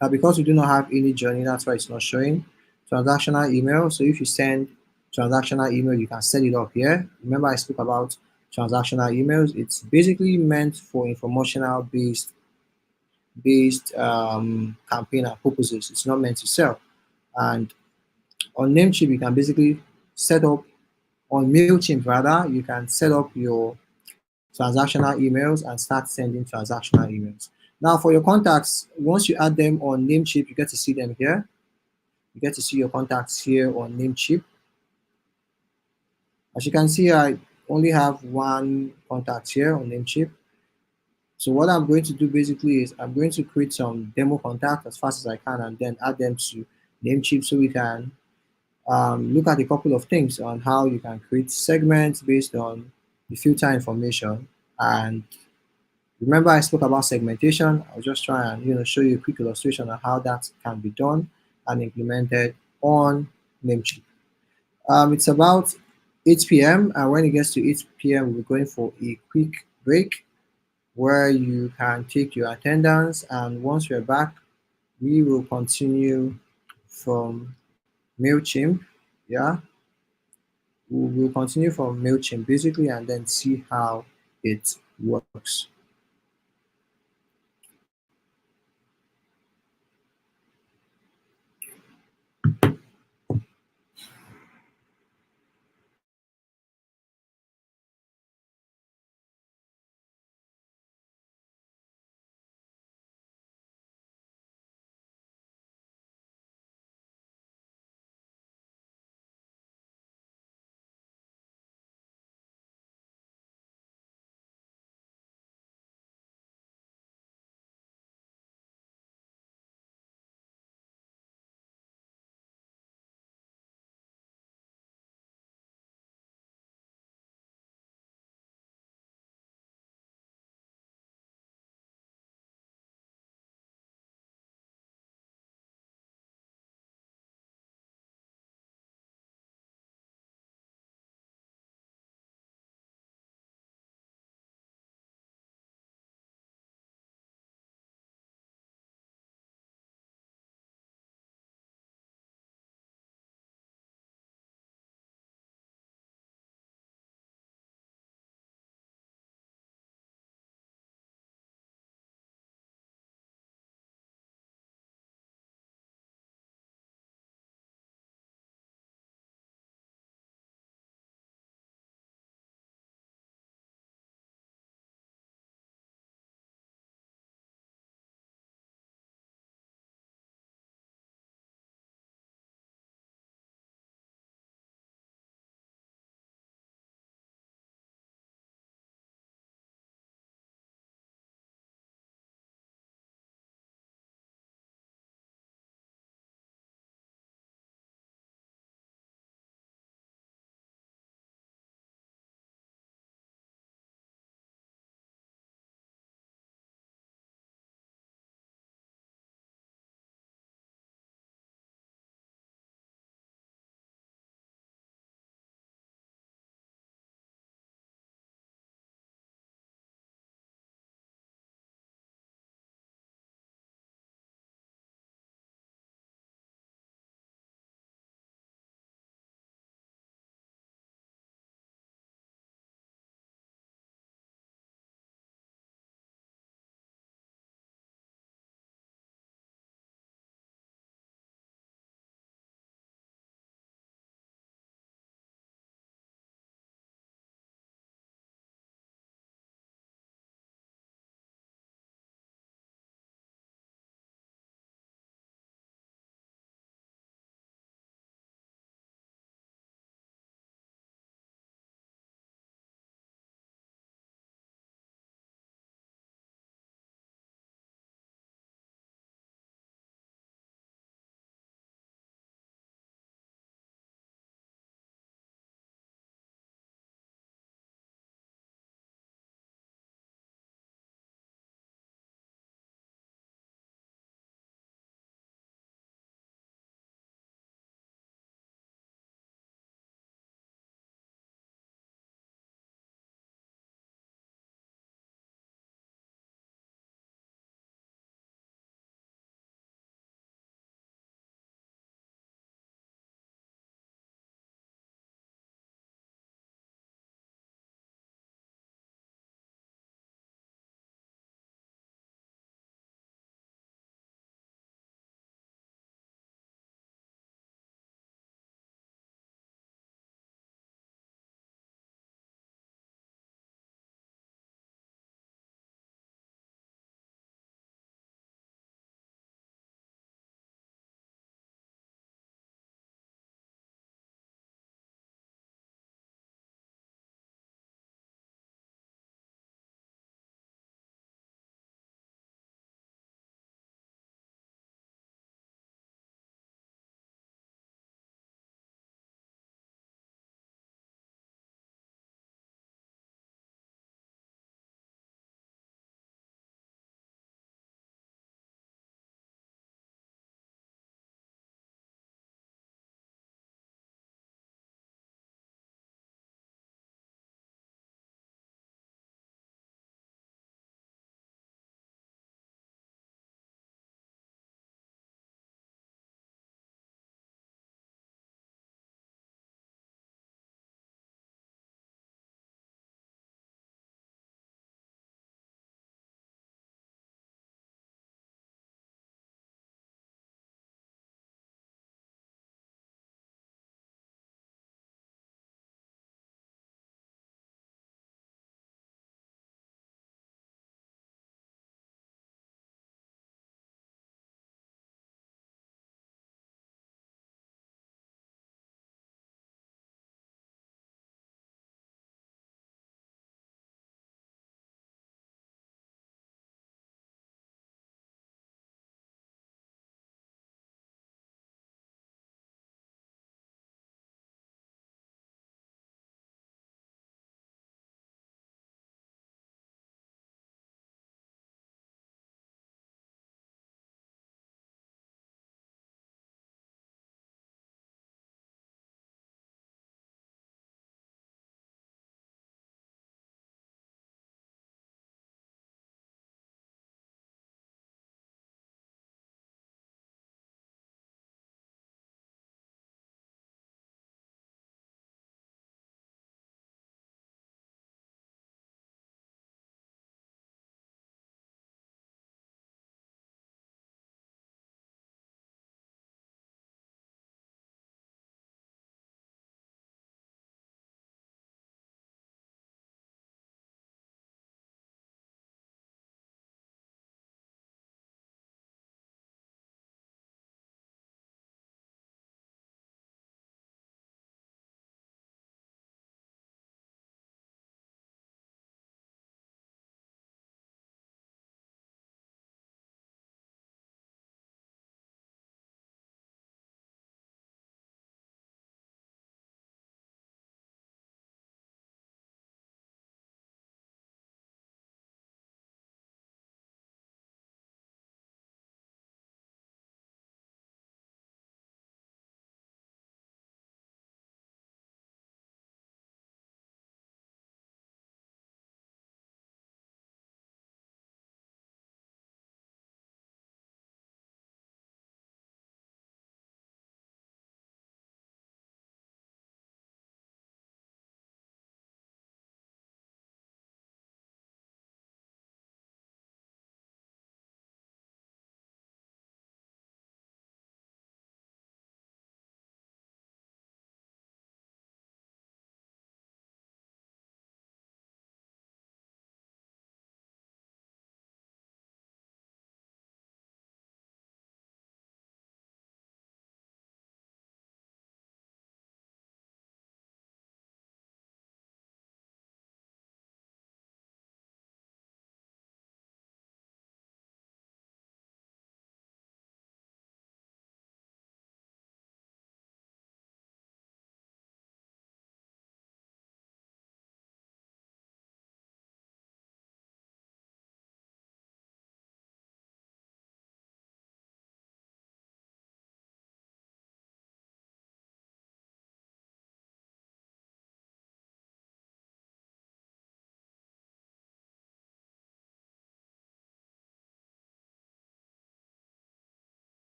Speaker 1: Now because we do not have any journey, that's why it's not showing. Transactional email, so if you send transactional email, you can set it up here. Remember I spoke about transactional emails. It's basically meant for informational based campaign and purposes. It's not meant to sell. And on Namecheap, you can basically set up on MailChimp rather, you can set up your transactional emails and start sending transactional emails. Now for your contacts, once you add them on Namecheap, you get to see them here. You get to see your contacts here on Namecheap. As you can see, I only have one contact here on Namecheap. So what I'm going to do basically is I'm going to create some demo contact as fast as I can and then add them to Namecheap so we can look at a couple of things on how you can create segments based on the filter information. And remember I spoke about segmentation. I'll just try and show you a quick illustration of how that can be done and implemented on Namecheap. It's about 8 p.m. and when it gets to 8 p.m. we'll be going for a quick break where you can take your attendance, and once we're back we will continue from MailChimp. Yeah, we'll continue from MailChimp basically and then see how it works.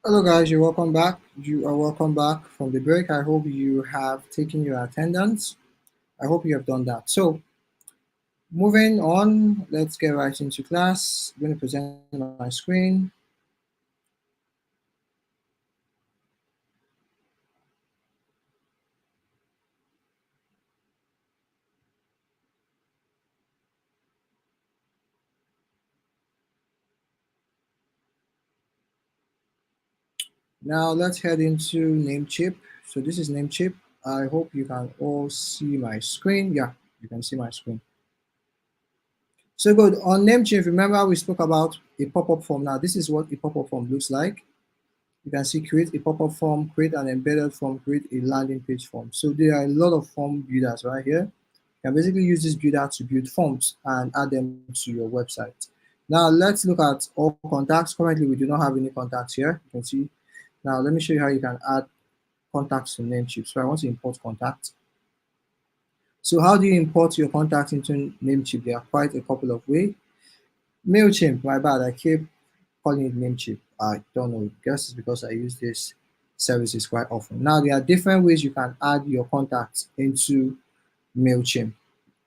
Speaker 1: Hello guys, you're welcome back. You are welcome back from the break. I hope you have taken your attendance. I hope you have done that. So moving on, let's get right into class. I'm going to present my screen. Now let's head into Namecheap. So this is Namecheap. I hope you can all see my screen. Yeah, you can see my screen. So good. On Namecheap, remember we spoke about a pop-up form. Now this is what a pop-up form looks like. You can see create a pop-up form, create an embedded form, create a landing page form. So there are a lot of form builders right here. You can basically use this builder to build forms and add them to your website. Now let's look at all contacts. Currently, we do not have any contacts here. You can see. Now let me show you how you can add contacts to Namecheap. So I want to import contacts. So how do you import your contacts into Namecheap? There are quite a couple of ways. MailChimp, my bad, I keep calling it Namecheap. I don't know, I guess it's because I use this services quite often. Now there are different ways you can add your contacts into MailChimp.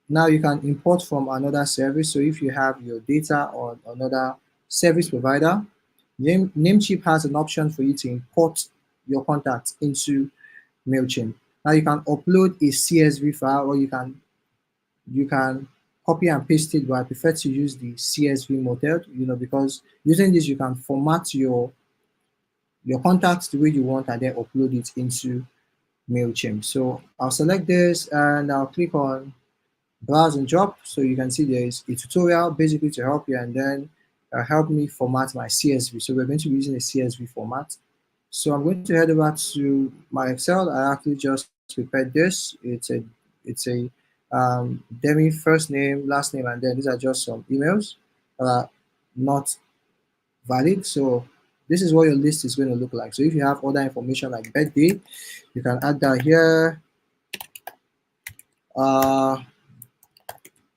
Speaker 1: Now you can import from another service. So if you have your data on another service provider, Namecheap has an option for you to import your contacts into MailChimp. Now you can upload a CSV file or you can copy and paste it, but I prefer to use the CSV method, because using this you can format your contacts the way you want and then upload it into MailChimp. So I'll select this and I'll click on browse and drop. So you can see there is a tutorial basically to help you and then help me format my CSV. So we're going to be using a CSV format. So I'm going to head over to my Excel. I actually just prepared this. It's a Demi first name, last name, and then these are just some emails that are not valid. So this is what your list is going to look like. So if you have other information like birthday, you can add that here. Uh,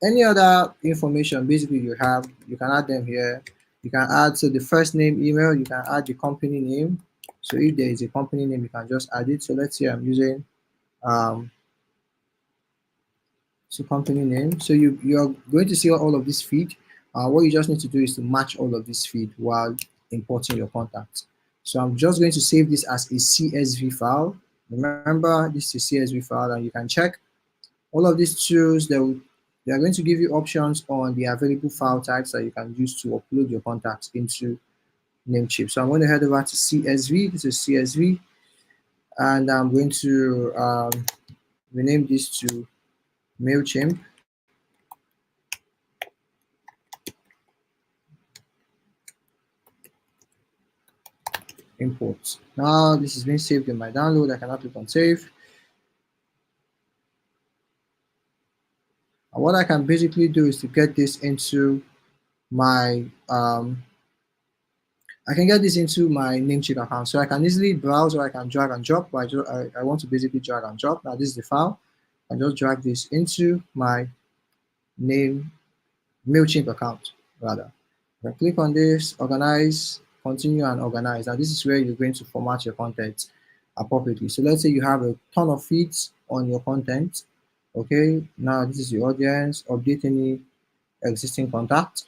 Speaker 1: any other information basically you can add them here. You can add the first name, email, you can add the company name. So if there is a company name, you can just add it. So let's say I'm using um company name. So you're going to see all of this feed. What you just need to do is to match all of this feed while importing your contacts. So I'm just going to save this as a CSV file. Remember, this is a CSV file, and you can check all of these tools. They are going to give you options on the available file types that you can use to upload your contacts into Namecheap. So I'm going to head over to CSV. This is CSV, and I'm going to rename this to Mailchimp imports. Now this is being saved in my download. I cannot click on save. And what I can basically do is to get this into my I can get this into my Namecheap account. So I can easily browse or I can drag and drop. But I want to basically drag and drop. Now this is the file. I just drag this into my name MailChimp account rather. I click on this, organize, continue and organize. Now this is where you're going to format your content appropriately. So let's say you have a ton of feeds on your content. Okay, now this is the audience, update any existing contact.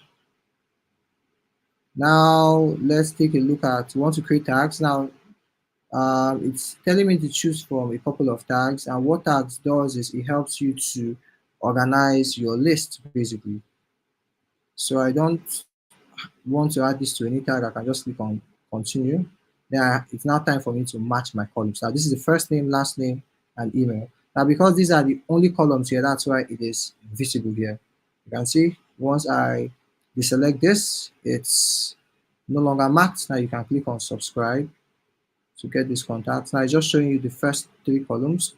Speaker 1: Now let's take a look at, you want to create tags. Now it's telling me to choose from a couple of tags, and what tags does is it helps you to organize your list basically. So I don't want to add this to any tag, I can just click on continue. Then it's now time for me to match my columns. Now this is the first name, last name, and email. Now because these are the only columns here, that's why it is visible here. You can see once I deselect this, it's no longer marked. Now you can click on subscribe to get this contact. Now it's just showing you the first three columns.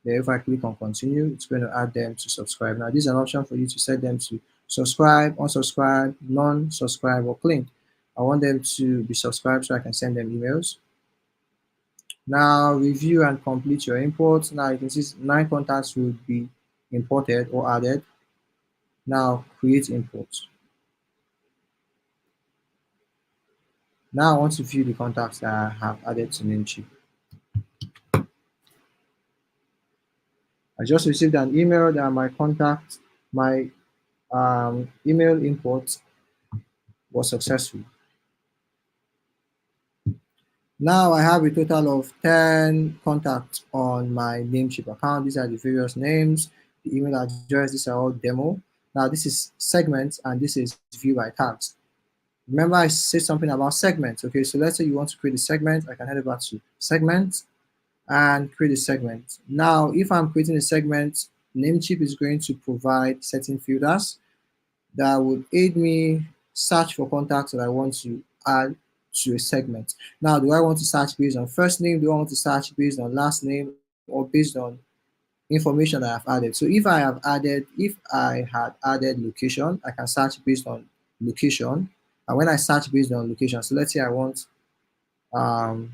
Speaker 1: Then if I click on continue, it's going to add them to subscribe. Now this is an option for you to set them to subscribe, unsubscribe, non-subscribe, or clean. I want them to be subscribed so I can send them emails. Now review and complete your imports. Now you can see 9 contacts will be imported or added. Now create imports. Now I want to view the contacts that I have added to Namecheap. I just received an email that my email import was successful. Now I have a total of 10 contacts on my Namecheap account. These are the various names, the email address, these are all demo. Now this is segments and this is view by tags. Remember I said something about segments. Okay, so let's say you want to create a segment. I can head over to segments and create a segment. Now, if I'm creating a segment, Namecheap is going to provide certain filters that would aid me search for contacts that I want to add to a segment. Now, do I want to search based on first name? Do I want to search based on last name or based on information that I've added? So if I had added location, I can search based on location. And when I search based on location, so let's say I want um,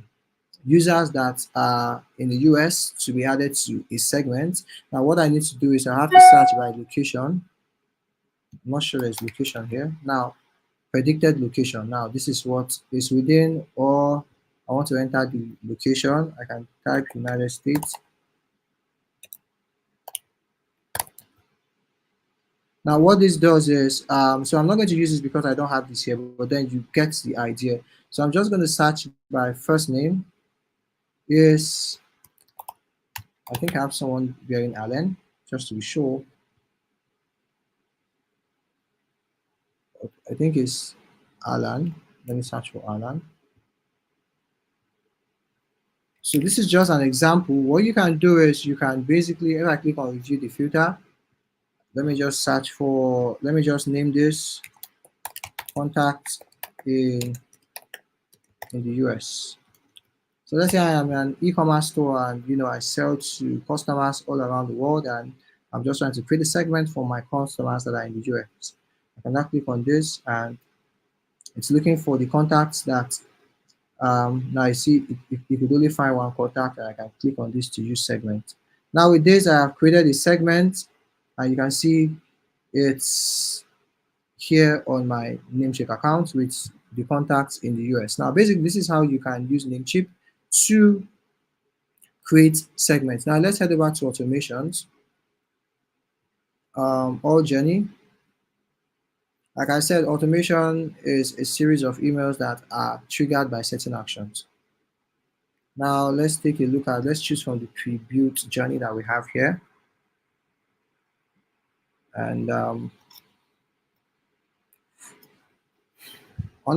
Speaker 1: users that are in the US to be added to a segment. Now, what I need to do is I have to search by location. I'm not sure there's location here. Now, predicted location. Now, this is what is within, or I want to enter the location. I can type United States. Now, what this does is, so I'm not going to use this because I don't have this here, but then you get the idea. So I'm just going to search by first name. Is I think I have someone bearing Allen, just to be sure. I think it's Alan. Let me search for Alan. So this is just an example. What you can do is you can basically, if I click on review the filter, let me just search for, let me just name this contact in the US. So let's say I am an e-commerce store and I sell to customers all around the world and I'm just trying to create a segment for my customers that are in the US. I can now click on this and it's looking for the contacts that now I see it could only find one contact and I can click on this to use segment. Now with this, I have created a segment and you can see it's here on my Namecheap account with the contacts in the US. Now basically, this is how you can use Namecheap to create segments. Now let's head over to automations. All journey. Like I said, automation is a series of emails that are triggered by certain actions. Now let's take a look at, let's choose from the pre-built journey that we have here. And on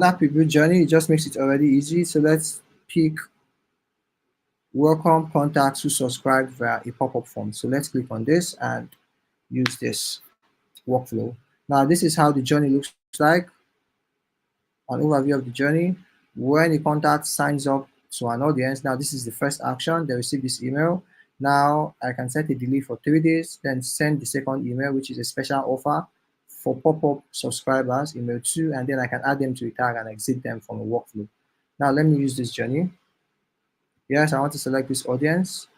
Speaker 1: that pre-built journey, it just makes it already easy. So let's pick welcome contacts who subscribed via a pop-up form. So let's click on this and use this workflow. Now this is how the journey looks like. An overview of the journey. When the contact signs up to an audience, now this is the first action. They receive this email. Now I can set a delay for 3 days, then send the second email, which is a special offer for pop-up subscribers, email 2, and then I can add them to a tag and exit them from a workflow. Now let me use this journey. Yes, I want to select this audience.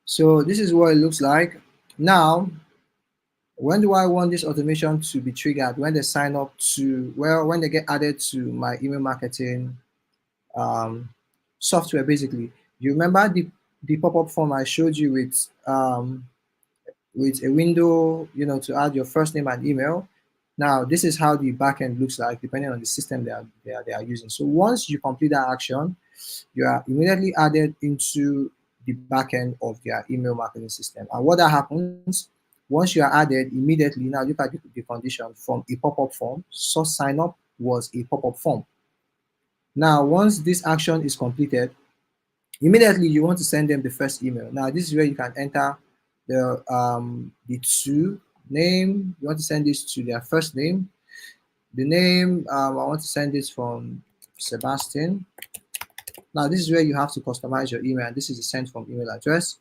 Speaker 1: So this is what it looks like. Now, when do I want this automation to be triggered? When they sign up to, well, when they get added to my email marketing software, basically. You remember the pop-up form I showed you with a window, to add your first name and email. Now, this is how the backend looks like, depending on the system they are using. So once you complete that action, you are immediately added into the backend of their email marketing system. And what that happens, once you are added, immediately, now look at the condition from a pop-up form. Source sign up was a pop-up form. Now, once this action is completed, immediately you want to send them the first email. Now, this is where you can enter the two name. You want to send this to their first name. The name, I want to send this from Sebastian. Now, this is where you have to customize your email. This is the sent from email address.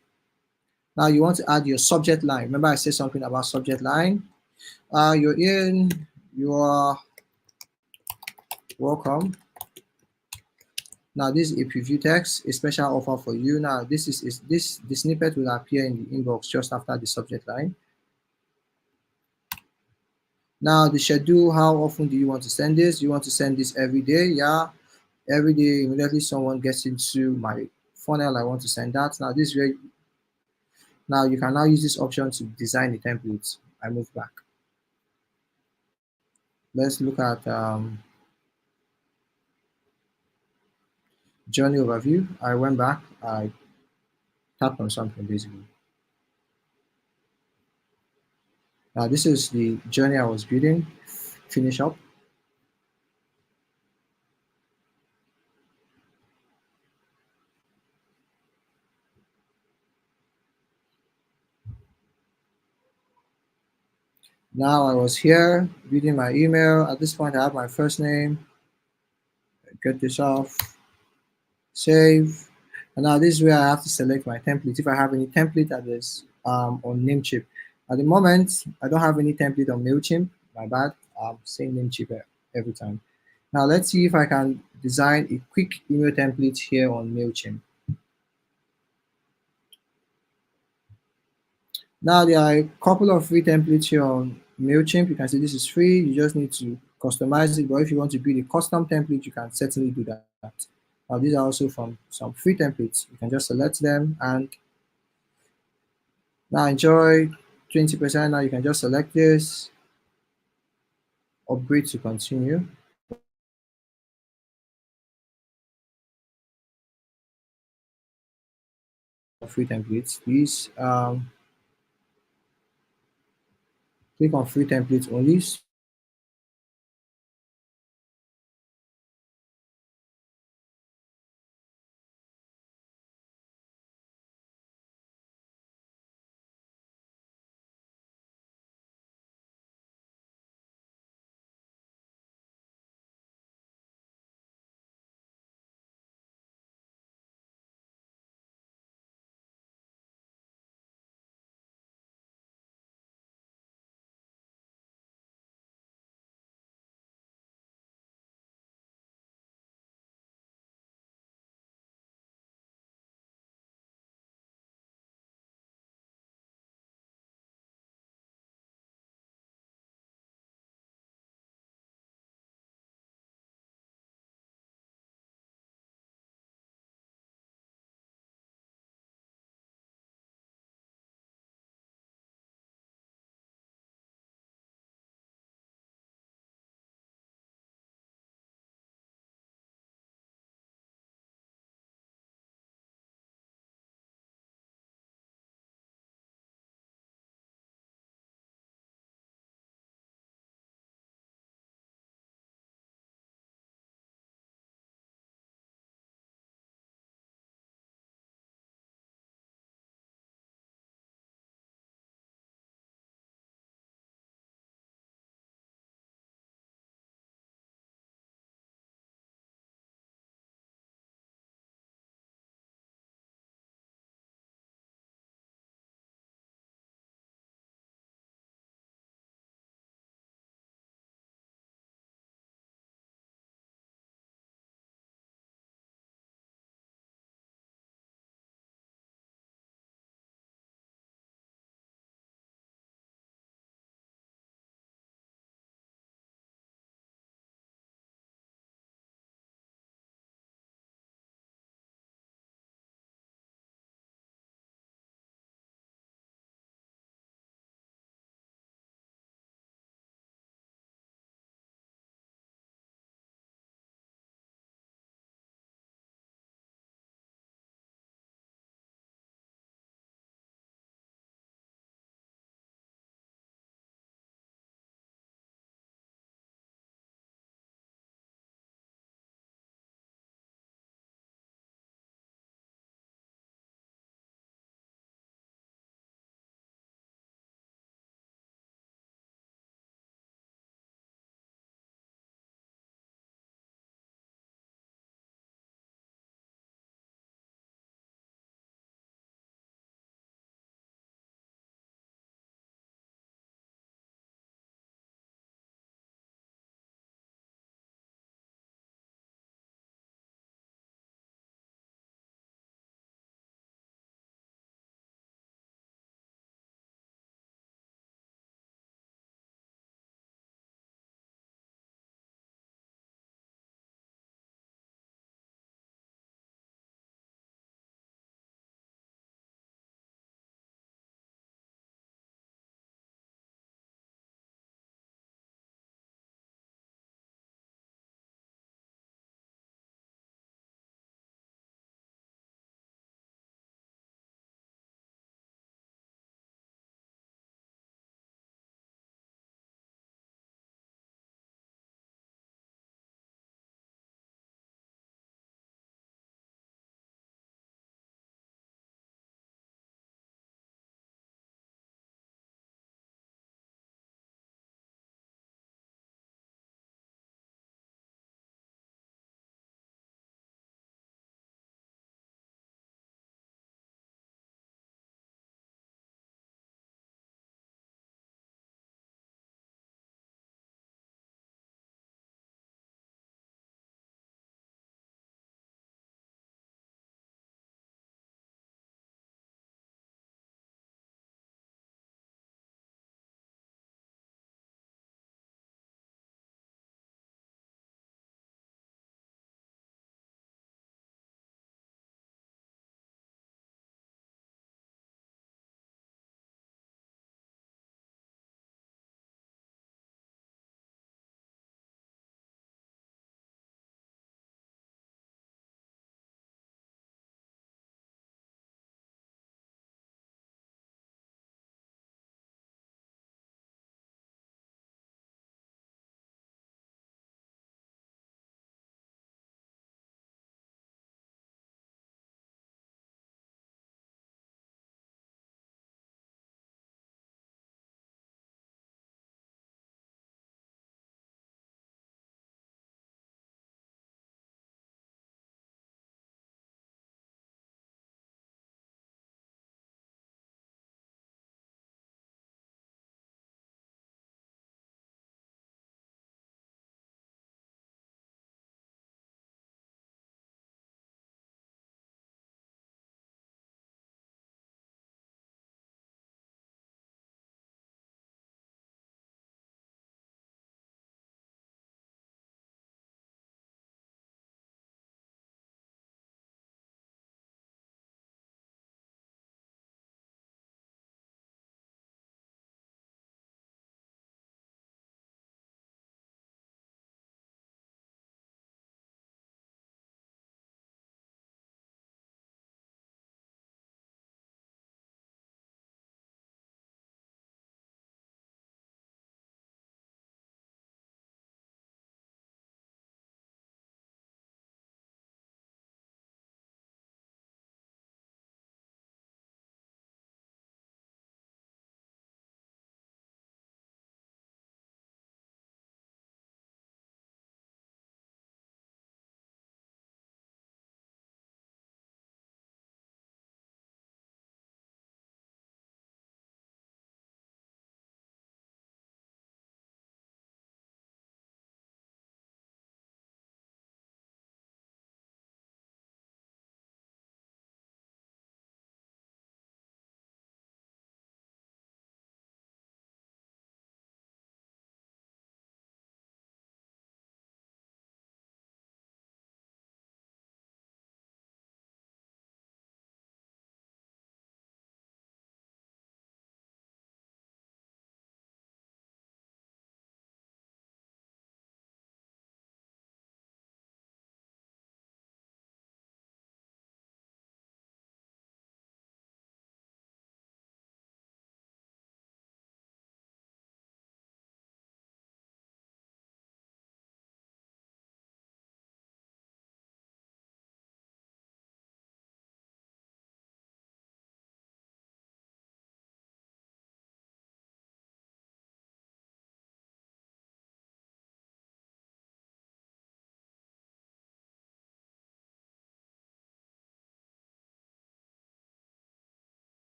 Speaker 1: Now, you want to add your subject line. Remember, I said something about subject line. You are welcome. Now this is a preview text, a special offer for you. Now this the snippet will appear in the inbox just after the subject line. Now the schedule, how often do you want to send this? You want to send this every day? Yeah, every day immediately someone gets into my funnel, I want to send that. Now this very now you can now use this option to design the template. I move back. Let's look at journey overview. I went back, I tapped on something basically. Now this is the journey I was building, finish up. Now I was here reading my email. At this point, I have my first name. Get this off, save. And now this is where I have to select my template. If I have any template that is on Namecheap. At the moment, I don't have any template on MailChimp. My bad. I'm saying Namecheap every time. Now let's see if I can design a quick email template here on MailChimp. Now there are a couple of free templates here on MailChimp. You can see this is free. You just need to customize it. But if you want to build a custom template, you can certainly do that. Now these are also from some free templates. You can just select them and now enjoy 20%. Now you can just select this, upgrade to continue. Free templates, please click on free templates only.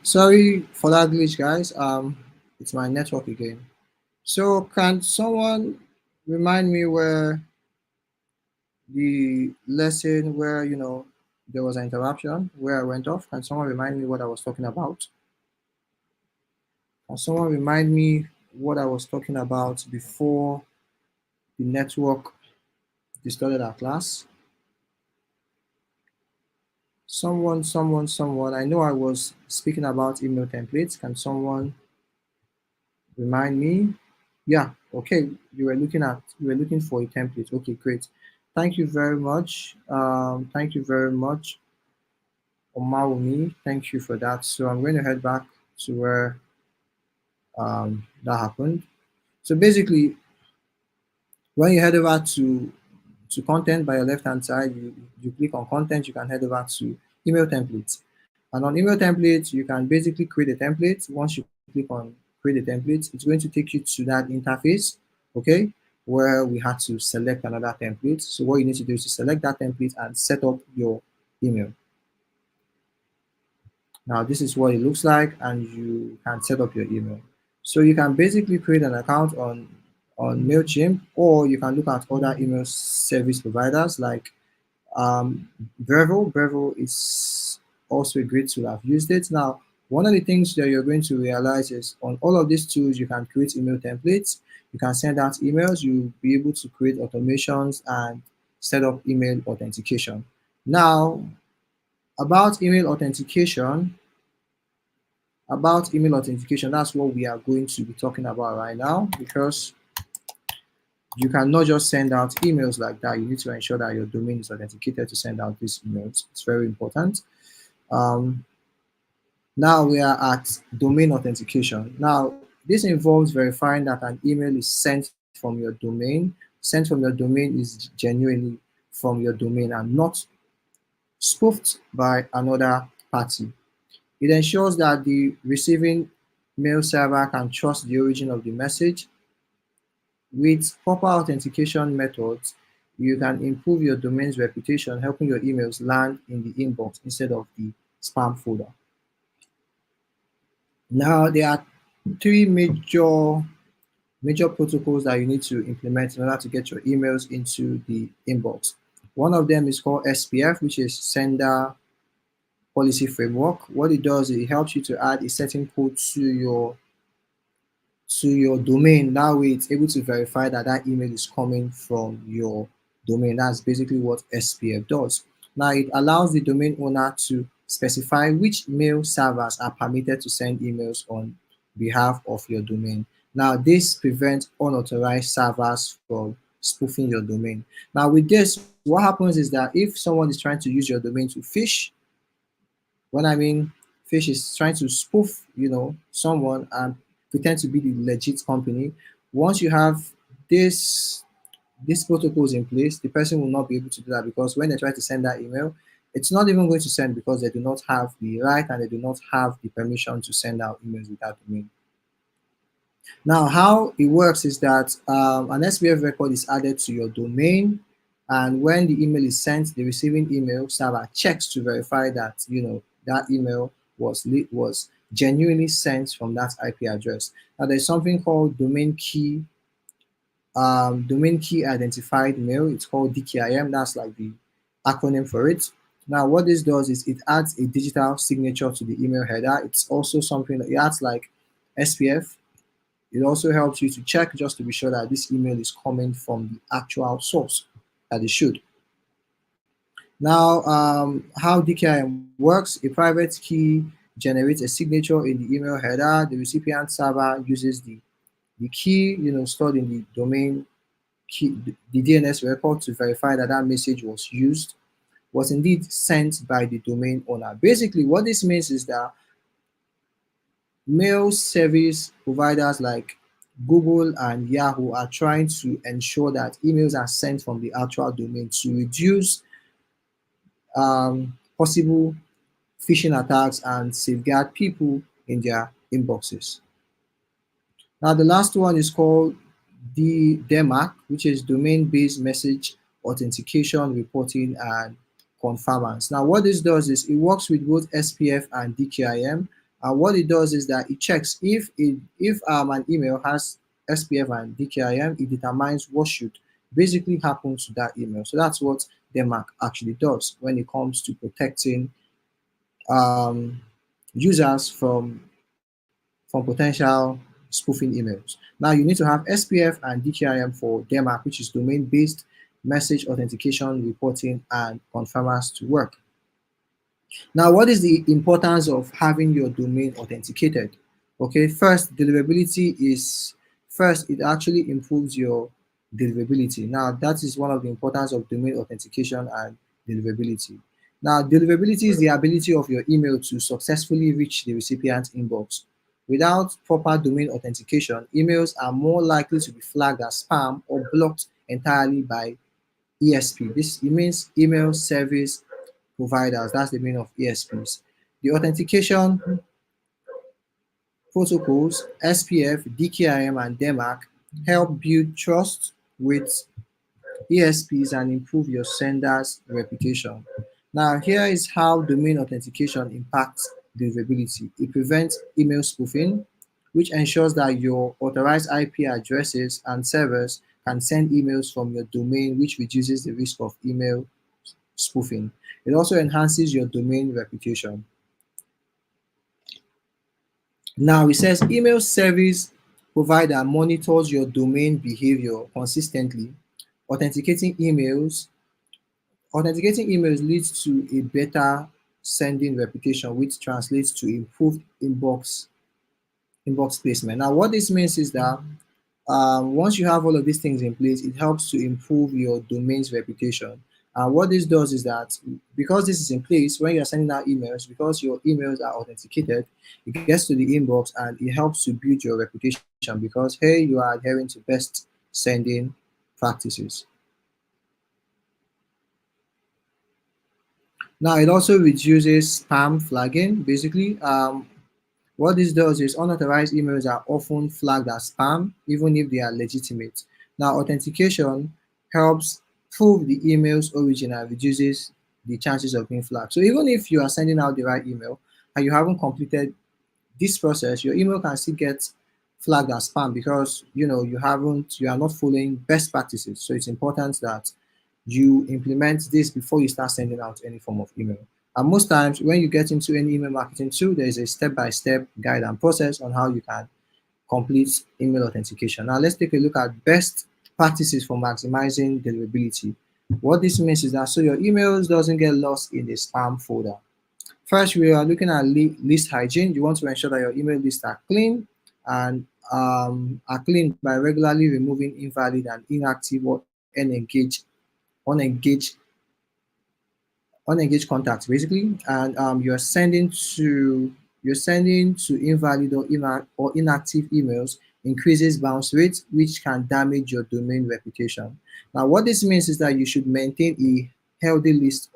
Speaker 1: Sorry for that glitch, guys. It's my network again. So can someone remind me where the lesson where there was an interruption where I went off? Can someone remind me what I was talking about? Can someone remind me what I was talking about before the network distorted our class? Someone. I know I was speaking about email templates. Can someone remind me? Yeah, okay. You were looking for a template. Okay, great. Thank you very much. Thank you very much, Omawumi. Thank you for that. So I'm going to head back to where that happened. So basically, when you head over to content by your left hand side, you click on content, you can head over to email templates. And on email templates, you can basically create a template. Once you click on create a template, it's going to take you to that interface, okay, where we had to select another template. So what you need to do is to select that template and set up your email. Now this is what it looks like, and you can set up your email. So you can basically create an account on MailChimp, or you can look at other email service providers like Breville. Breville is also a great tool. I've used it. Now, one of the things that you're going to realize is on all of these tools, you can create email templates. You can send out emails. You'll be able to create automations and set up email authentication. Now, about email authentication, that's what we are going to be talking about right now, because you cannot just send out emails like that. You need to ensure that your domain is authenticated to send out these emails. It's very important. Um, Now we are at domain authentication. Now, this involves verifying that an email is sent from your domain. Sent from your domain is genuinely from your domain and not spoofed by another party. It ensures that the receiving mail server can trust the origin of the message. With proper authentication methods, you can improve your domain's reputation, helping your emails land in the inbox instead of the spam folder. Now, there are three major protocols that you need to implement in order to get your emails into the inbox. One of them is called SPF, which is Sender Policy Framework. What it does, it helps you to add a certain code to your domain. That way, it's able to verify that that email is coming from your domain. That's basically what SPF does. Now, it allows the domain owner to specify which mail servers are permitted to send emails on behalf of your domain. Now, this prevents unauthorized servers from spoofing your domain. Now, with this, what happens is that if someone is trying to use your domain to phish, when I mean fish is trying to spoof, someone and pretend to be the legit company. Once you have this these protocols in place, the person will not be able to do that, because when they try to send that email, it's not even going to send, because they do not have the right and they do not have the permission to send out emails without domain. Now, how it works is that an SPF record is added to your domain, and when the email is sent, the receiving email server checks to verify that that email was genuinely sent from that IP address. Now, there's something called domain key identified mail. It's called DKIM. That's like the acronym for it. Now, what this does is it adds a digital signature to the email header. It's also something that it adds like SPF. It also helps you to check just to be sure that this email is coming from the actual source that it should. Now, how DKIM works, a private key generates a signature in the email header. The recipient server uses the key, stored in the domain key, the DNS record, to verify that that message was indeed sent by the domain owner. Basically, what this means is that mail service providers like Google and Yahoo are trying to ensure that emails are sent from the actual domain to reduce possible phishing attacks and safeguard people in their inboxes. Now, the last one is called the DMARC, which is domain-based message authentication, reporting, and conformance. Now, what this does is it works with both SPF and DKIM. And what it does is that it checks if an email has SPF and DKIM, it determines what should basically happen to that email. So that's what DMARC actually does when it comes to protecting um, users from potential spoofing emails. Now you need to have SPF and DKIM for DMARC, which is domain-based message authentication, reporting, and confirmers to work. Now, what is the importance of having your domain authenticated? Okay, first, it actually improves your deliverability. Now, that is one of the importance of domain authentication and deliverability. Now, deliverability is the ability of your email to successfully reach the recipient's inbox. Without proper domain authentication, emails are more likely to be flagged as spam or blocked entirely by ESP. This it means email service providers. That's the meaning of ESPs. The authentication protocols, SPF, DKIM, and DMARC help build trust with ESPs and improve your sender's reputation. Now, here is how domain authentication impacts deliverability. It prevents email spoofing, which ensures that your authorized IP addresses and servers can send emails from your domain, which reduces the risk of email spoofing. It also enhances your domain reputation. Now it says email service provider monitors your domain behavior consistently. Authenticating emails, authenticating emails leads to a better sending reputation, which translates to improved inbox placement. Now, what this means is that once you have all of these things in place, it helps to improve your domain's reputation. And what this does is that because this is in place, when you're sending out emails, because your emails are authenticated, it gets to the inbox and it helps to build your reputation because, hey, you are adhering to best sending practices. Now, it also reduces spam flagging. Basically, what this does is unauthorized emails are often flagged as spam, even if they are legitimate. Now, authentication helps prove the email's origin and reduces the chances of being flagged. So even if you are sending out the right email and you haven't completed this process, your email can still get flagged as spam because you are not following best practices. So it's important that you implement this before you start sending out any form of email. And most times, when you get into any email marketing tool, there is a step-by-step guide and process on how you can complete email authentication. Now, let's take a look at best practices for maximizing deliverability. What this means is that so your emails doesn't get lost in the spam folder. First, we are looking at list hygiene. You want to ensure that your email lists are clean and are cleaned by regularly removing invalid and inactive or unengaged unengaged contacts basically, and you're sending to invalid or inactive emails increases bounce rates, which can damage your domain reputation. Now, what this means is that you should maintain a healthy list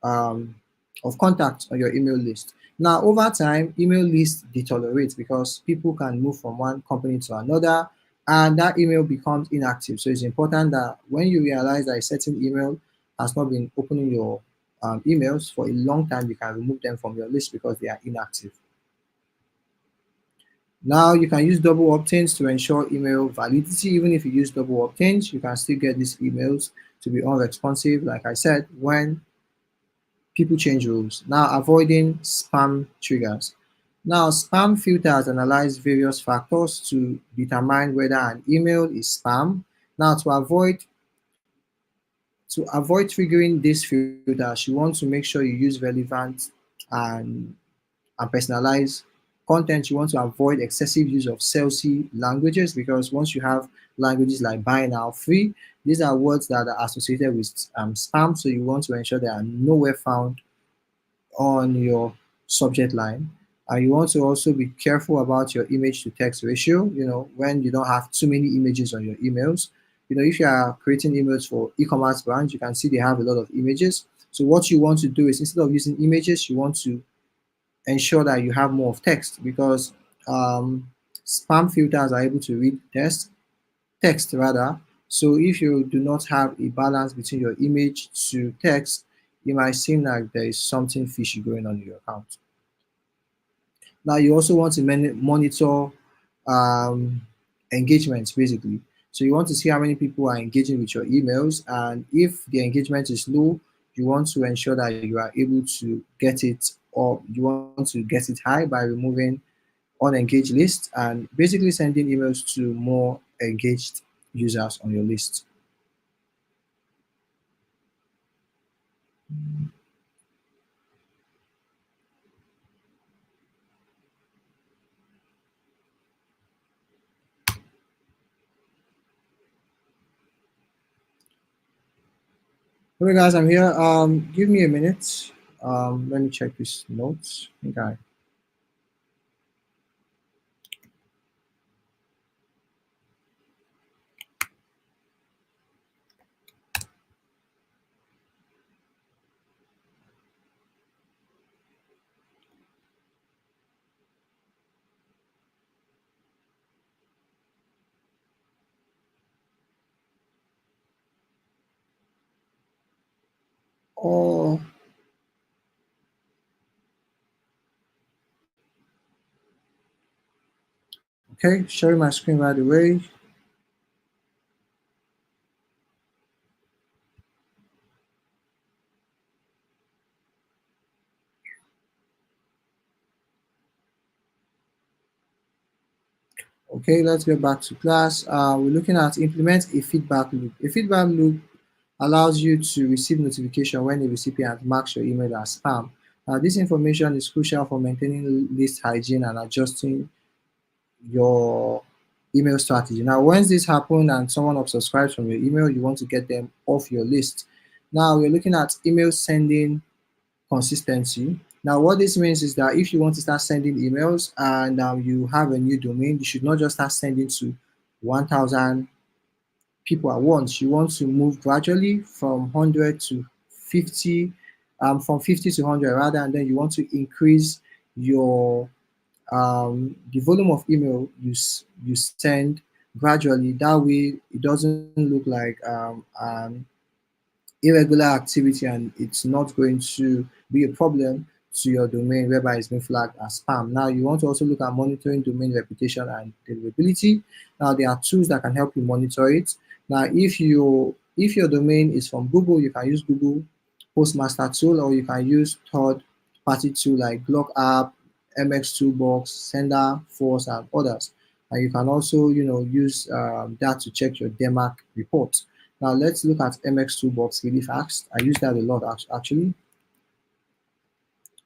Speaker 1: um, of contacts on your email list. Now, over time, email lists deteriorate because people can move from one company to another, and that email becomes inactive. So it's important that when you realize that a certain email has not been opening your emails for a long time, you can remove them from your list because they are inactive. Now you can use double opt-ins to ensure email validity. Even if you use double opt-ins, you can still get these emails to be unresponsive, like I said, when people change rules. Now, avoiding spam triggers. Now, spam filters analyze various factors to determine whether an email is spam. Now, to avoid triggering these filters, you want to make sure you use relevant and, and personalized content. You want to avoid excessive use of salesy languages because once you have languages like buy now free, these are words that are associated with spam. So you want to ensure they are nowhere found on your subject line. And you want to also be careful about your image to text ratio, when you don't have too many images on your emails. If you are creating emails for e-commerce brands, you can see they have a lot of images. So what you want to do is instead of using images, you want to ensure that you have more of text because spam filters are able to read text rather. So if you do not have a balance between your image to text, it might seem like there is something fishy going on in your account. Now you also want to monitor um, engagement basically. So you want to see how many people are engaging with your emails, and if the engagement is low, you want to ensure that you are able to get it, or you want to get it high by removing unengaged lists and basically sending emails to more engaged users on your list. Okay, guys, I'm here. Give me a minute. Let me check these notes. Okay. Oh, okay. Sharing my screen right away. Okay, let's get back to class. We're looking at implement a feedback loop. A feedback loop allows you to receive notification when a recipient marks your email as spam. This information is crucial for maintaining list hygiene and adjusting your email strategy. Now, once this happens and someone unsubscribes from your email, you want to get them off your list. Now, we're looking at email sending consistency. Now, what this means is that if you want to start sending emails and you have a new domain, you should not just start sending to 1,000 people at once. You want to move gradually from 100 to 50, from 50 to 100 rather, and then you want to increase your the volume of email you send gradually. That way, it doesn't look like irregular activity and it's not going to be a problem to your domain whereby it's been flagged as spam. Now you want to also look at monitoring domain reputation and deliverability. Now there are tools that can help you monitor it. Now if your domain is from Google, you can use Google Postmaster tool, or you can use third party tool like Blog App, MX Toolbox, Sender Force, and others. And you can also use that to check your DMARC report. Now let's look at MX Toolbox really fast. I use that a lot actually.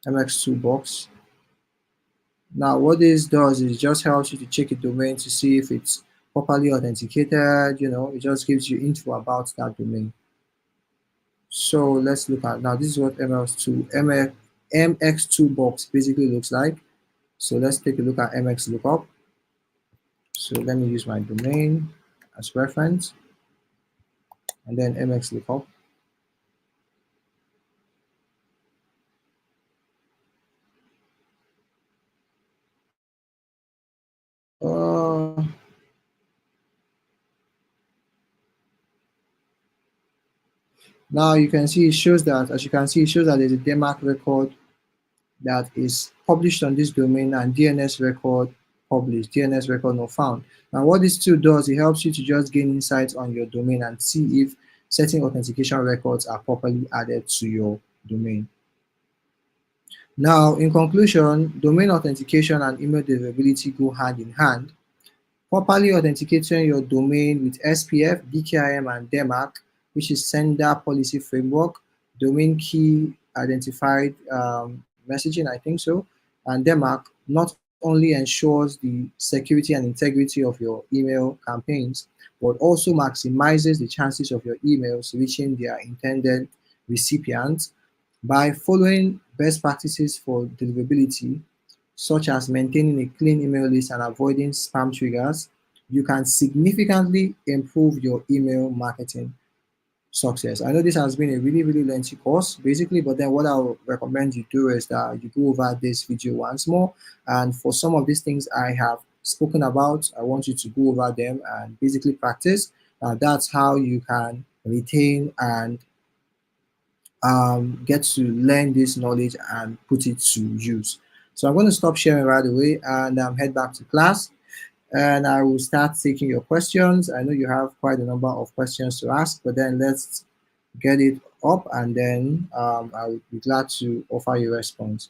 Speaker 1: MX Toolbox. Now what this does is just helps you to check a domain to see if it's properly authenticated. It just gives you info about that domain. So let's look at now. This is what MX Toolbox basically looks like. So let's take a look at MX Lookup. So let me use my domain as reference, and then MX Lookup. Uh, Now you can see it shows that, as you can see, it shows that there's a DMARC record that is published on this domain and DNS record published, DNS record not found. Now what this tool does, it helps you to just gain insights on your domain and see if certain authentication records are properly added to your domain. Now, in conclusion, domain authentication and email deliverability go hand in hand. Properly authenticating your domain with SPF, DKIM, and DMARC, which is Sender Policy Framework, Domain Key Identified Messaging, I think so, and DMARC not only ensures the security and integrity of your email campaigns, but also maximizes the chances of your emails reaching their intended recipients by following best practices for deliverability, such as maintaining a clean email list and avoiding spam triggers. You can significantly improve your email marketing. success. I know this has been a really, really lengthy course, basically, but then what I would recommend you do is that you go over this video once more. And for some of these things I have spoken about, I want you to go over them and basically practice. That's how you can retain and get to learn this knowledge and put it to use. So I'm going to stop sharing right away and head back to class. And I will start taking your questions. I know you have quite a number of questions to ask, but then let's get it up and then I would be glad to offer you a response.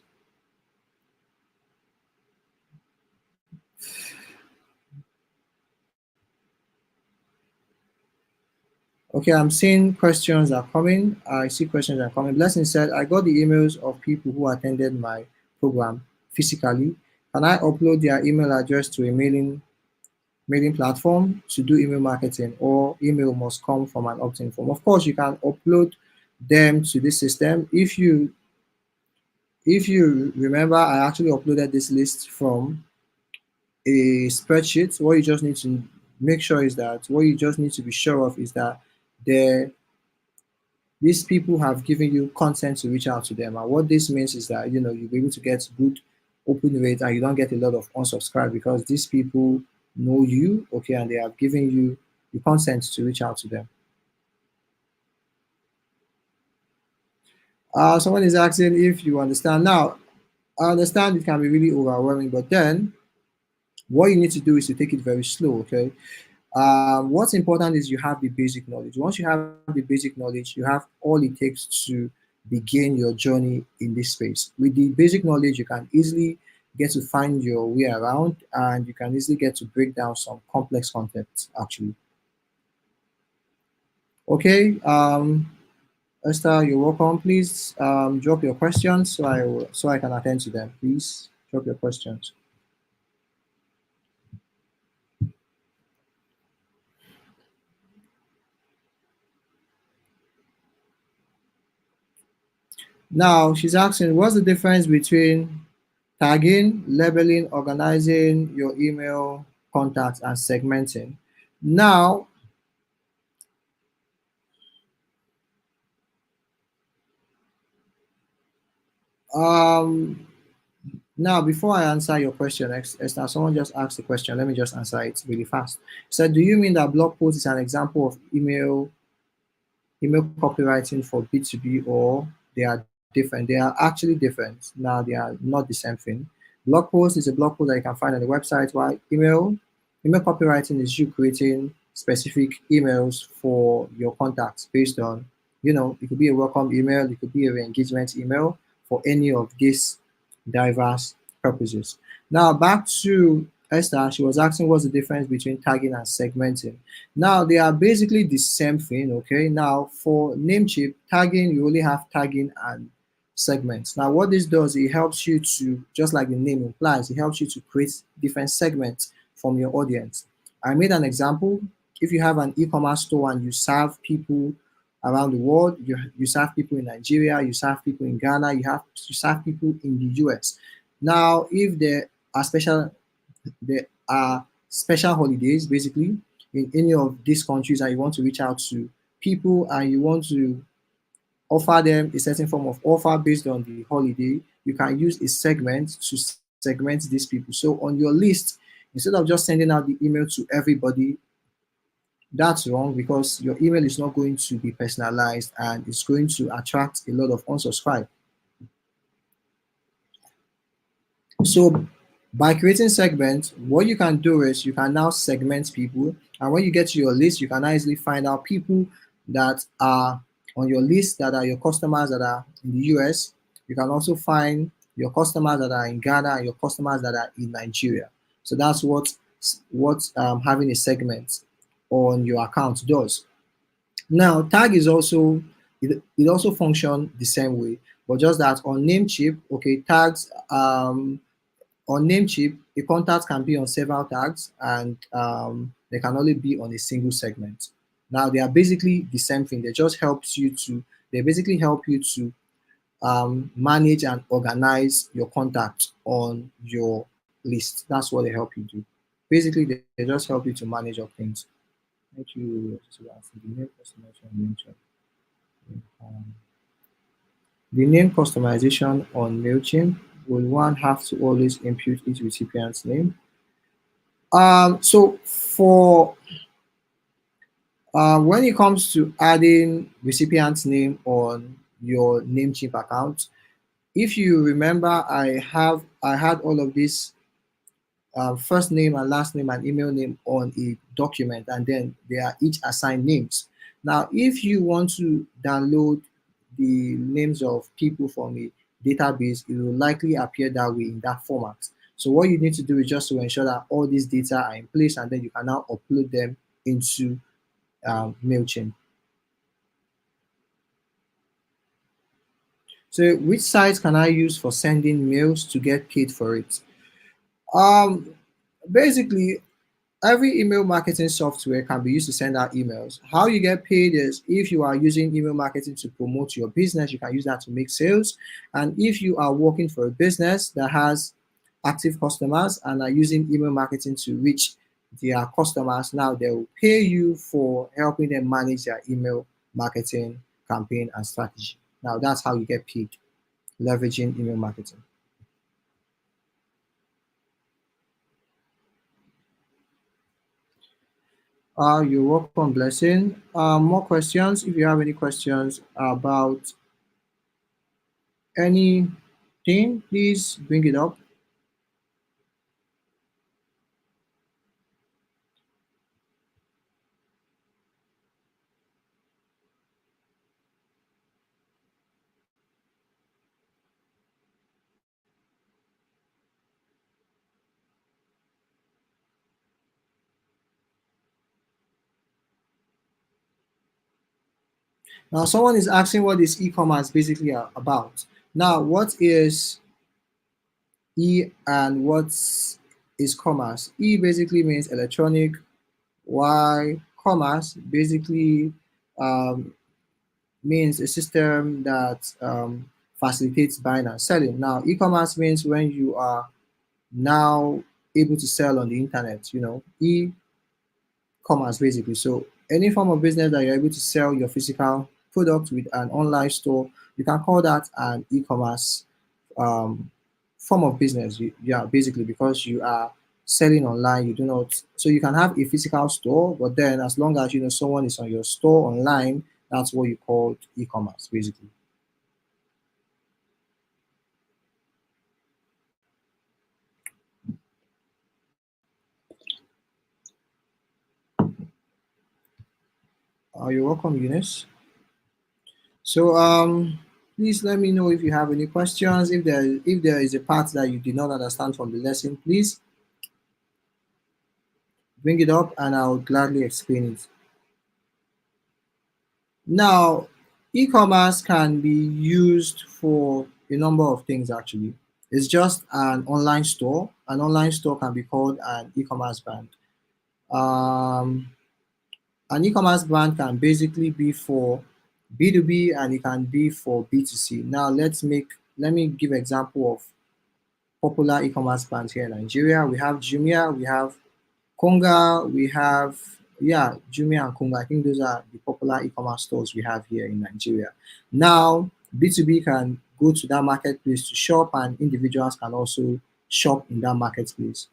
Speaker 1: Okay, I'm seeing questions are coming. I see questions are coming. Blessing said, I got the emails of people who attended my program physically. Can I upload their email address to a mailing platform to do email marketing, or email must come from an opt-in form? Of course, you can upload them to this system. If you remember, I actually uploaded this list from a spreadsheet. What you just need to make sure is that what you just need to be sure of is that there these people have given you consent to reach out to them. And what this means is that you'll be able to get good open rate and you don't get a lot of unsubscribe because these people know you, okay, and they have given you the consent to reach out to them. Someone is asking if you understand. Now, I understand it can be really overwhelming, but then what you need to do is to take it very slow, okay? What's important is you have the basic knowledge. Once you have the basic knowledge, you have all it takes to begin your journey in this space. With the basic knowledge, you can easily get to find your way around and you can easily get to break down some complex concepts actually. Okay, Esther, you're welcome. Please drop your questions so I can attend to them. Please drop your questions. Now she's asking, what's the difference between tagging, labeling, organizing your email contacts, and segmenting? Now, um, now before I answer your question, Esther, someone just asked the question. Let me just answer it really fast. So, do you mean that blog post is an example of email copywriting for B2B, or they are different? They are actually different. Now, they are not the same thing. Blog post is a blog post that you can find on the website, while email copywriting is you creating specific emails for your contacts based on, it could be a welcome email, it could be a re-engagement email for any of these diverse purposes. Now, back to Esther, she was asking what's the difference between tagging and segmenting. Now, they are basically the same thing, okay? Now, for Namecheap, tagging, you only have tagging and segments. Now, what this does, it helps you to, just like the name implies, it helps you to create different segments from your audience. I made an example. If you have an e-commerce store and you serve people around the world, you serve people in Nigeria, you serve people in Ghana, you serve people in the US. Now, if there are special holidays basically in any of these countries and you want to reach out to people and you want to offer them a certain form of offer based on the holiday, you can use a segment to segment these people. So on your list, instead of just sending out the email to everybody, that's wrong because your email is not going to be personalized and it's going to attract a lot of unsubscribe. So by creating segments, what you can do is you can now segment people. And when you get to your list, you can easily find out people that are on your list that are your customers that are in the US. You can also find your customers that are in Ghana and your customers that are in Nigeria. So that's what having a segment on your account does. Now, tag is also it also function the same way, but just that on Namecheap, okay, tags on Namecheap, a contact can be on several tags and they can only be on a single segment. Now they are basically the same thing. They basically help you to manage and organize your contacts on your list. That's what they help you do. Basically, they just help you to manage your things. Thank you. Um, the name customization on MailChimp, will one have to always input each recipient's name? So for when it comes to adding recipient's name on your Namecheap account, if you remember, I had all of this first name and last name and email name on a document, and then they are each assigned names. Now, if you want to download the names of people from a database, it will likely appear that way in that format. So what you need to do is just to ensure that all these data are in place, and then you can now upload them into MailChimp. So which sites can I use for sending mails to get paid for it? Um, Basically, every email marketing software can be used to send out emails. How you get paid is if you are using email marketing to promote your business, you can use that to make sales. And if you are working for a business that has active customers and are using email marketing to reach their customers, now they will pay you for helping them manage their email marketing campaign and strategy. Now that's how you get paid, leveraging email marketing. You're welcome, Blessing. More questions. If you have any questions about anything, please bring it up. Now, someone is asking what is e-commerce basically about. Now, what is e and what is commerce? E basically means electronic, while commerce basically um, means a system that facilitates buying and selling. Now, e-commerce means when you are now able to sell on the internet, e-commerce basically. So any form of business that you're able to sell your physical product with an online store, you can call that an e-commerce um, form of business. Yeah, basically because you are selling online, you do not. So you can have a physical store, but then as long as someone is on your store online, that's what you call e-commerce basically. You're welcome, Eunice. So please let me know if you have any questions. If there is a part that you did not understand from the lesson, please bring it up and I'll gladly explain it. Now, e-commerce can be used for a number of things actually. It's just an online store. An online store can be called an e-commerce brand. Um, an e-commerce brand can basically be for B2B and it can be for B2C. Now let me give example of popular e-commerce brands here in Nigeria. We have Jumia, we have Konga, we have Jumia and Konga. I think those are the popular e-commerce stores we have here in Nigeria. Now, B2B can go to that marketplace to shop, and individuals can also shop in that marketplace.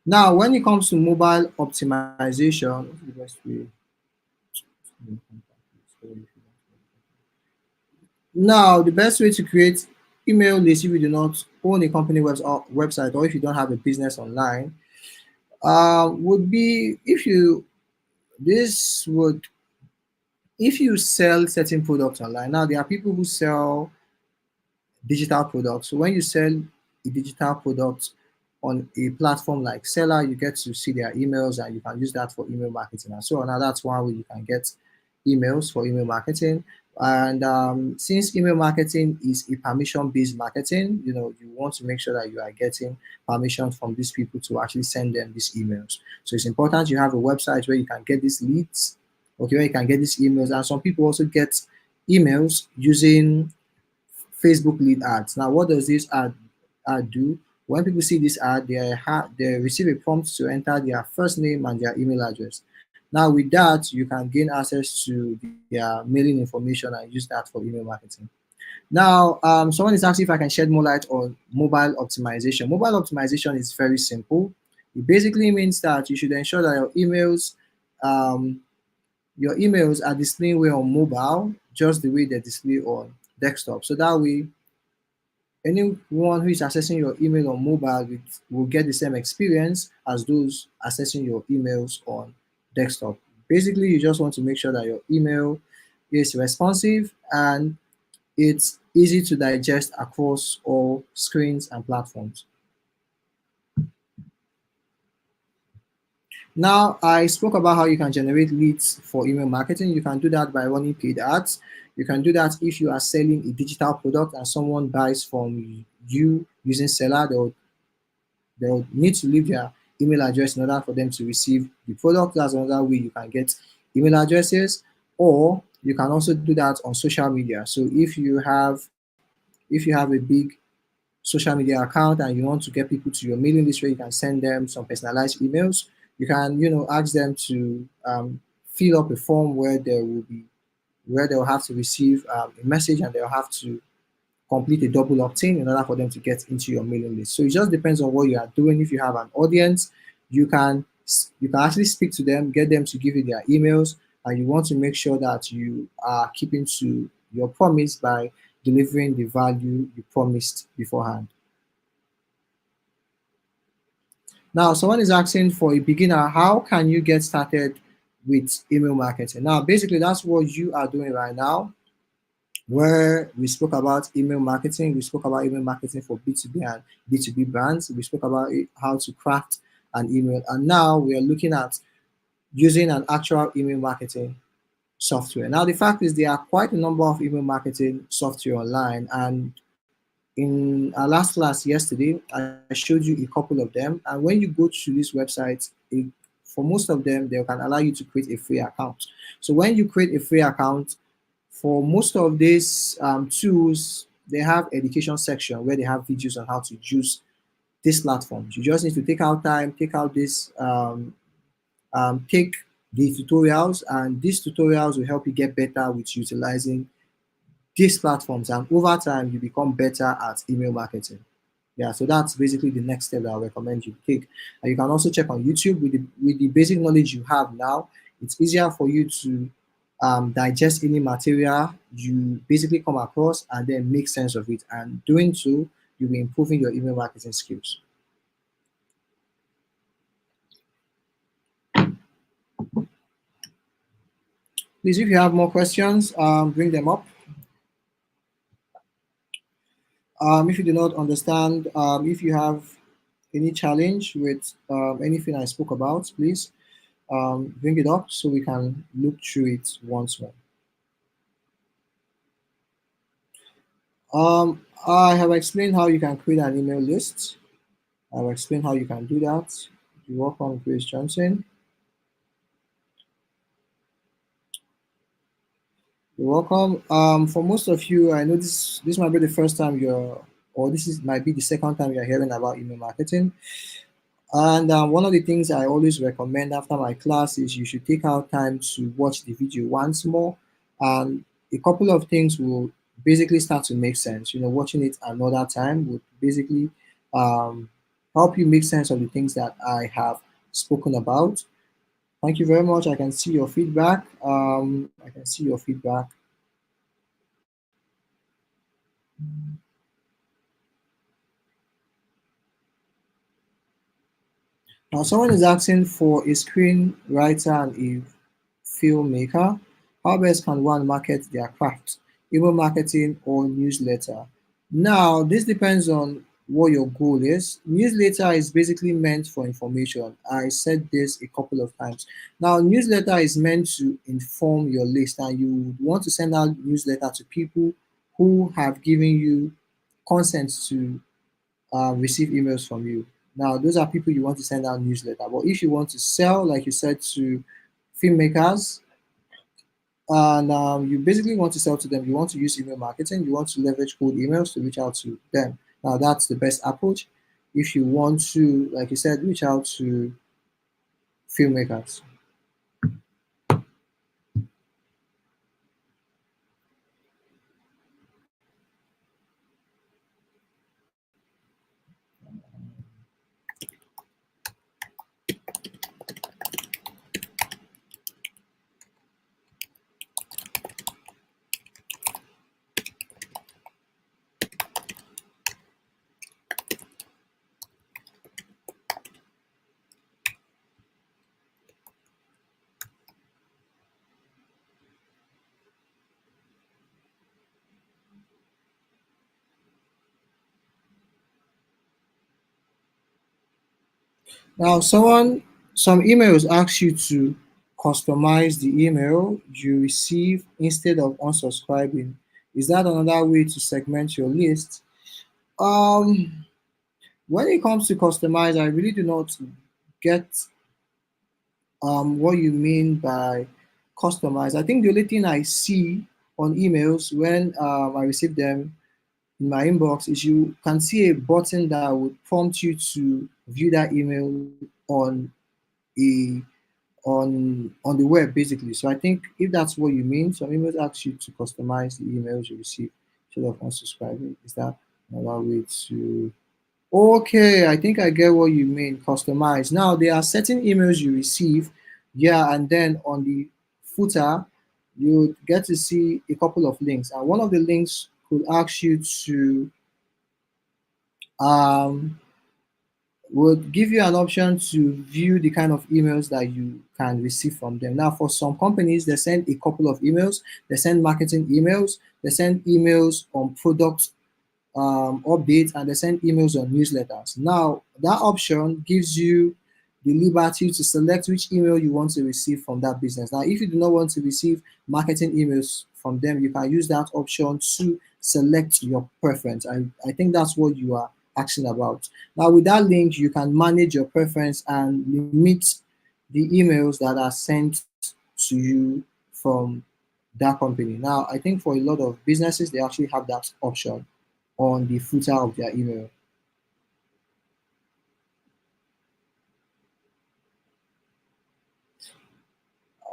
Speaker 1: Now, when it comes to mobile optimization, what's the best way? Now, the best way to create email list if you do not own a company website or if you don't have a business online would be this would if you sell certain products online. Now there are people who sell digital products. So when you sell a digital product on a platform like Seller, you get to see their emails and you can use that for email marketing and so on. Now that's one way you can get emails for email marketing. And since email marketing is a permission-based marketing, you want to make sure that you are getting permission from these people to actually send them these emails. So it's important you have a website where you can get these leads, okay, where you can get these emails. And some people also get emails using Facebook lead ads. Now, what does this ad do? When people see this ad, they receive a prompt to enter their first name and their email address. Now, with that, you can gain access to their mailing information and use that for email marketing. Now, someone is asking if I can shed more light on mobile optimization. Mobile optimization is very simple. It basically means that you should ensure that um, your emails are displaying well on mobile, just the way they display on desktop. So that way, anyone who is accessing your email on mobile will get the same experience as those accessing your emails on desktop. Basically, you just want to make sure that your email is responsive and it's easy to digest across all screens and platforms. Now, I spoke about how you can generate leads for email marketing. You can do that by running paid ads. You can do that if you are selling a digital product and someone buys from you using seller. They'll need to leave their email address in order for them to receive the product. That's another way you can get email addresses. Or you can also do that on social media. So if you have a big social media account and you want to get people to your mailing list where you can send them some personalized emails, you can ask them to fill up a form where they'll have to receive a message and they'll have to complete a double opt-in in order for them to get into your mailing list. So it just depends on what you are doing. If you have an audience, you can actually speak to them, get them to give you their emails, and you want to make sure that you are keeping to your promise by delivering the value you promised beforehand. Now, someone is asking for a beginner, how can you get started with email marketing? Now, basically, that's what you are doing right now, where we spoke about email marketing. We spoke about email marketing for B2B and B2B brands. We spoke about how to craft an email. And now we are looking at using an actual email marketing software. Now, the fact is there are quite a number of email marketing software online, and in our last class yesterday, I showed you a couple of them. And when you go to this website, for most of them, they can allow you to create a free account. So when you create a free account, for most of these tools, they have education section where they have videos on how to use these platforms. You just need to take out time, take the tutorials, and these tutorials will help you get better with utilizing these platforms, and over time you become better at email marketing. Yeah, so that's basically the next step that I recommend you take. And you can also check on YouTube with the basic knowledge you have now. It's easier for you to digest any material you basically come across and then make sense of it. And doing so, you'll be improving your email marketing skills. Please, if you have more questions, bring them up. If you do not understand, if you have any challenge with anything I spoke about, please bring it up so we can look through it once more. I have explained how you can create an email list. I've explained how you can do that. You're welcome, Grace Johnson. You're welcome. For most of you, I know this might be the first time or might be the second time you're hearing about email marketing. And one of the things I always recommend after my class is you should take out time to watch the video once more, and a couple of things will basically start to make sense. Watching it another time would basically um, help you make sense of the things that I have spoken about. Thank you very much. I can see your feedback. I can see your feedback. Now, someone is asking for a screenwriter and a filmmaker. How best can one market their craft? Email marketing or newsletter? Now, this depends on what your goal is. Newsletter is basically meant for information. I said this a couple of times. Now, newsletter is meant to inform your list, and you would want to send out newsletter to people who have given you consent to receive emails from you. Now, those are people you want to send out newsletter. But if you want to sell, like you said, to filmmakers, and you basically want to sell to them, you want to use email marketing, you want to leverage cold emails to reach out to them. Now, that's the best approach. If you want to, like you said, reach out to filmmakers. Now, some emails ask you to customize the email you receive instead of unsubscribing. Is that another way to segment your list? Um, when it comes to customize, I really do not get what you mean by customize. I think the only thing I see on emails when I receive them in my inbox is you can see a button that would prompt you to view that email on a on the web basically. So I think if that's what you mean, some emails ask you to customize the emails you receive instead of unsubscribing. Is that another way to? Okay, I think I get what you mean. Customize. Now there are certain emails you receive, yeah, and then on the footer you get to see a couple of links, and one of the links could ask you to um would give you an option to view the kind of emails that you can receive from them. Now, for some companies, they send a couple of emails, they send marketing emails, they send emails on product updates, and they send emails on newsletters. Now, that option gives you the liberty to select which email you want to receive from that business. Now, if you do not want to receive marketing emails from them, you can use that option to select your preference. I think that's what you are asking about. Now, with that link, you can manage your preference and limit the emails that are sent to you from that company. Now, I think for a lot of businesses, they actually have that option on the footer of their email.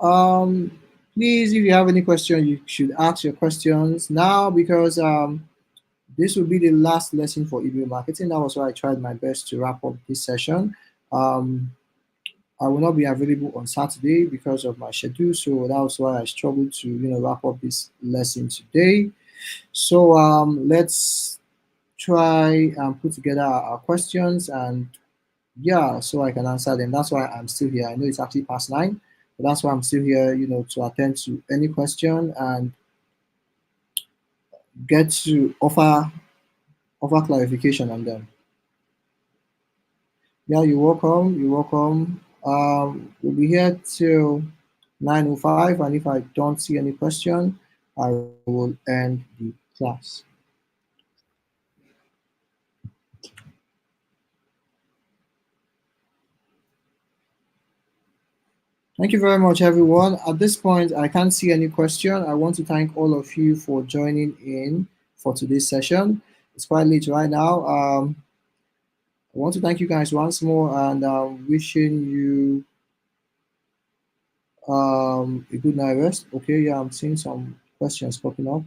Speaker 1: Um, Please, if you have any question, you should ask your questions now because this will be the last lesson for email marketing. That was why I tried my best to wrap up this session. Um, I will not be available on Saturday because of my schedule, so that was why I struggled to wrap up this lesson today. So let's try and put together our questions and yeah, so I can answer them. That's why I'm still here. I know it's actually past 9, but that's why I'm still here, to attend to any question and get to offer clarification on them. Yeah, you're welcome. You're welcome. We'll be here till 9:05, and if I don't see any question, I will end the class. Thank you very much, everyone. At this point, I can't see any question. I want to thank all of you for joining in for today's session. It's quite late right now. I want to thank you guys once more and wishing you a good night rest. Okay, yeah, I'm seeing some questions popping up.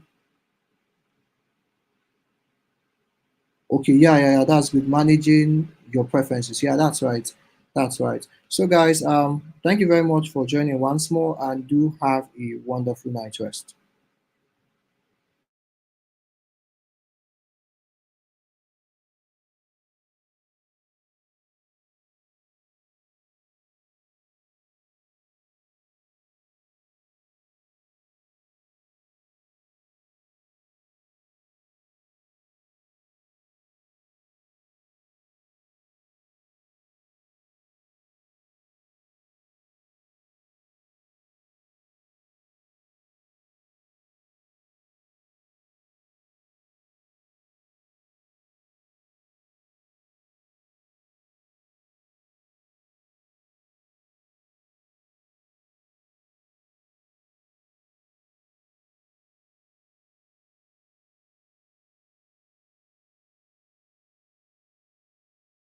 Speaker 1: Okay, yeah, that's good. Managing your preferences. Yeah, that's right. That's right. So, guys, thank you very much for joining once more and do have a wonderful night rest.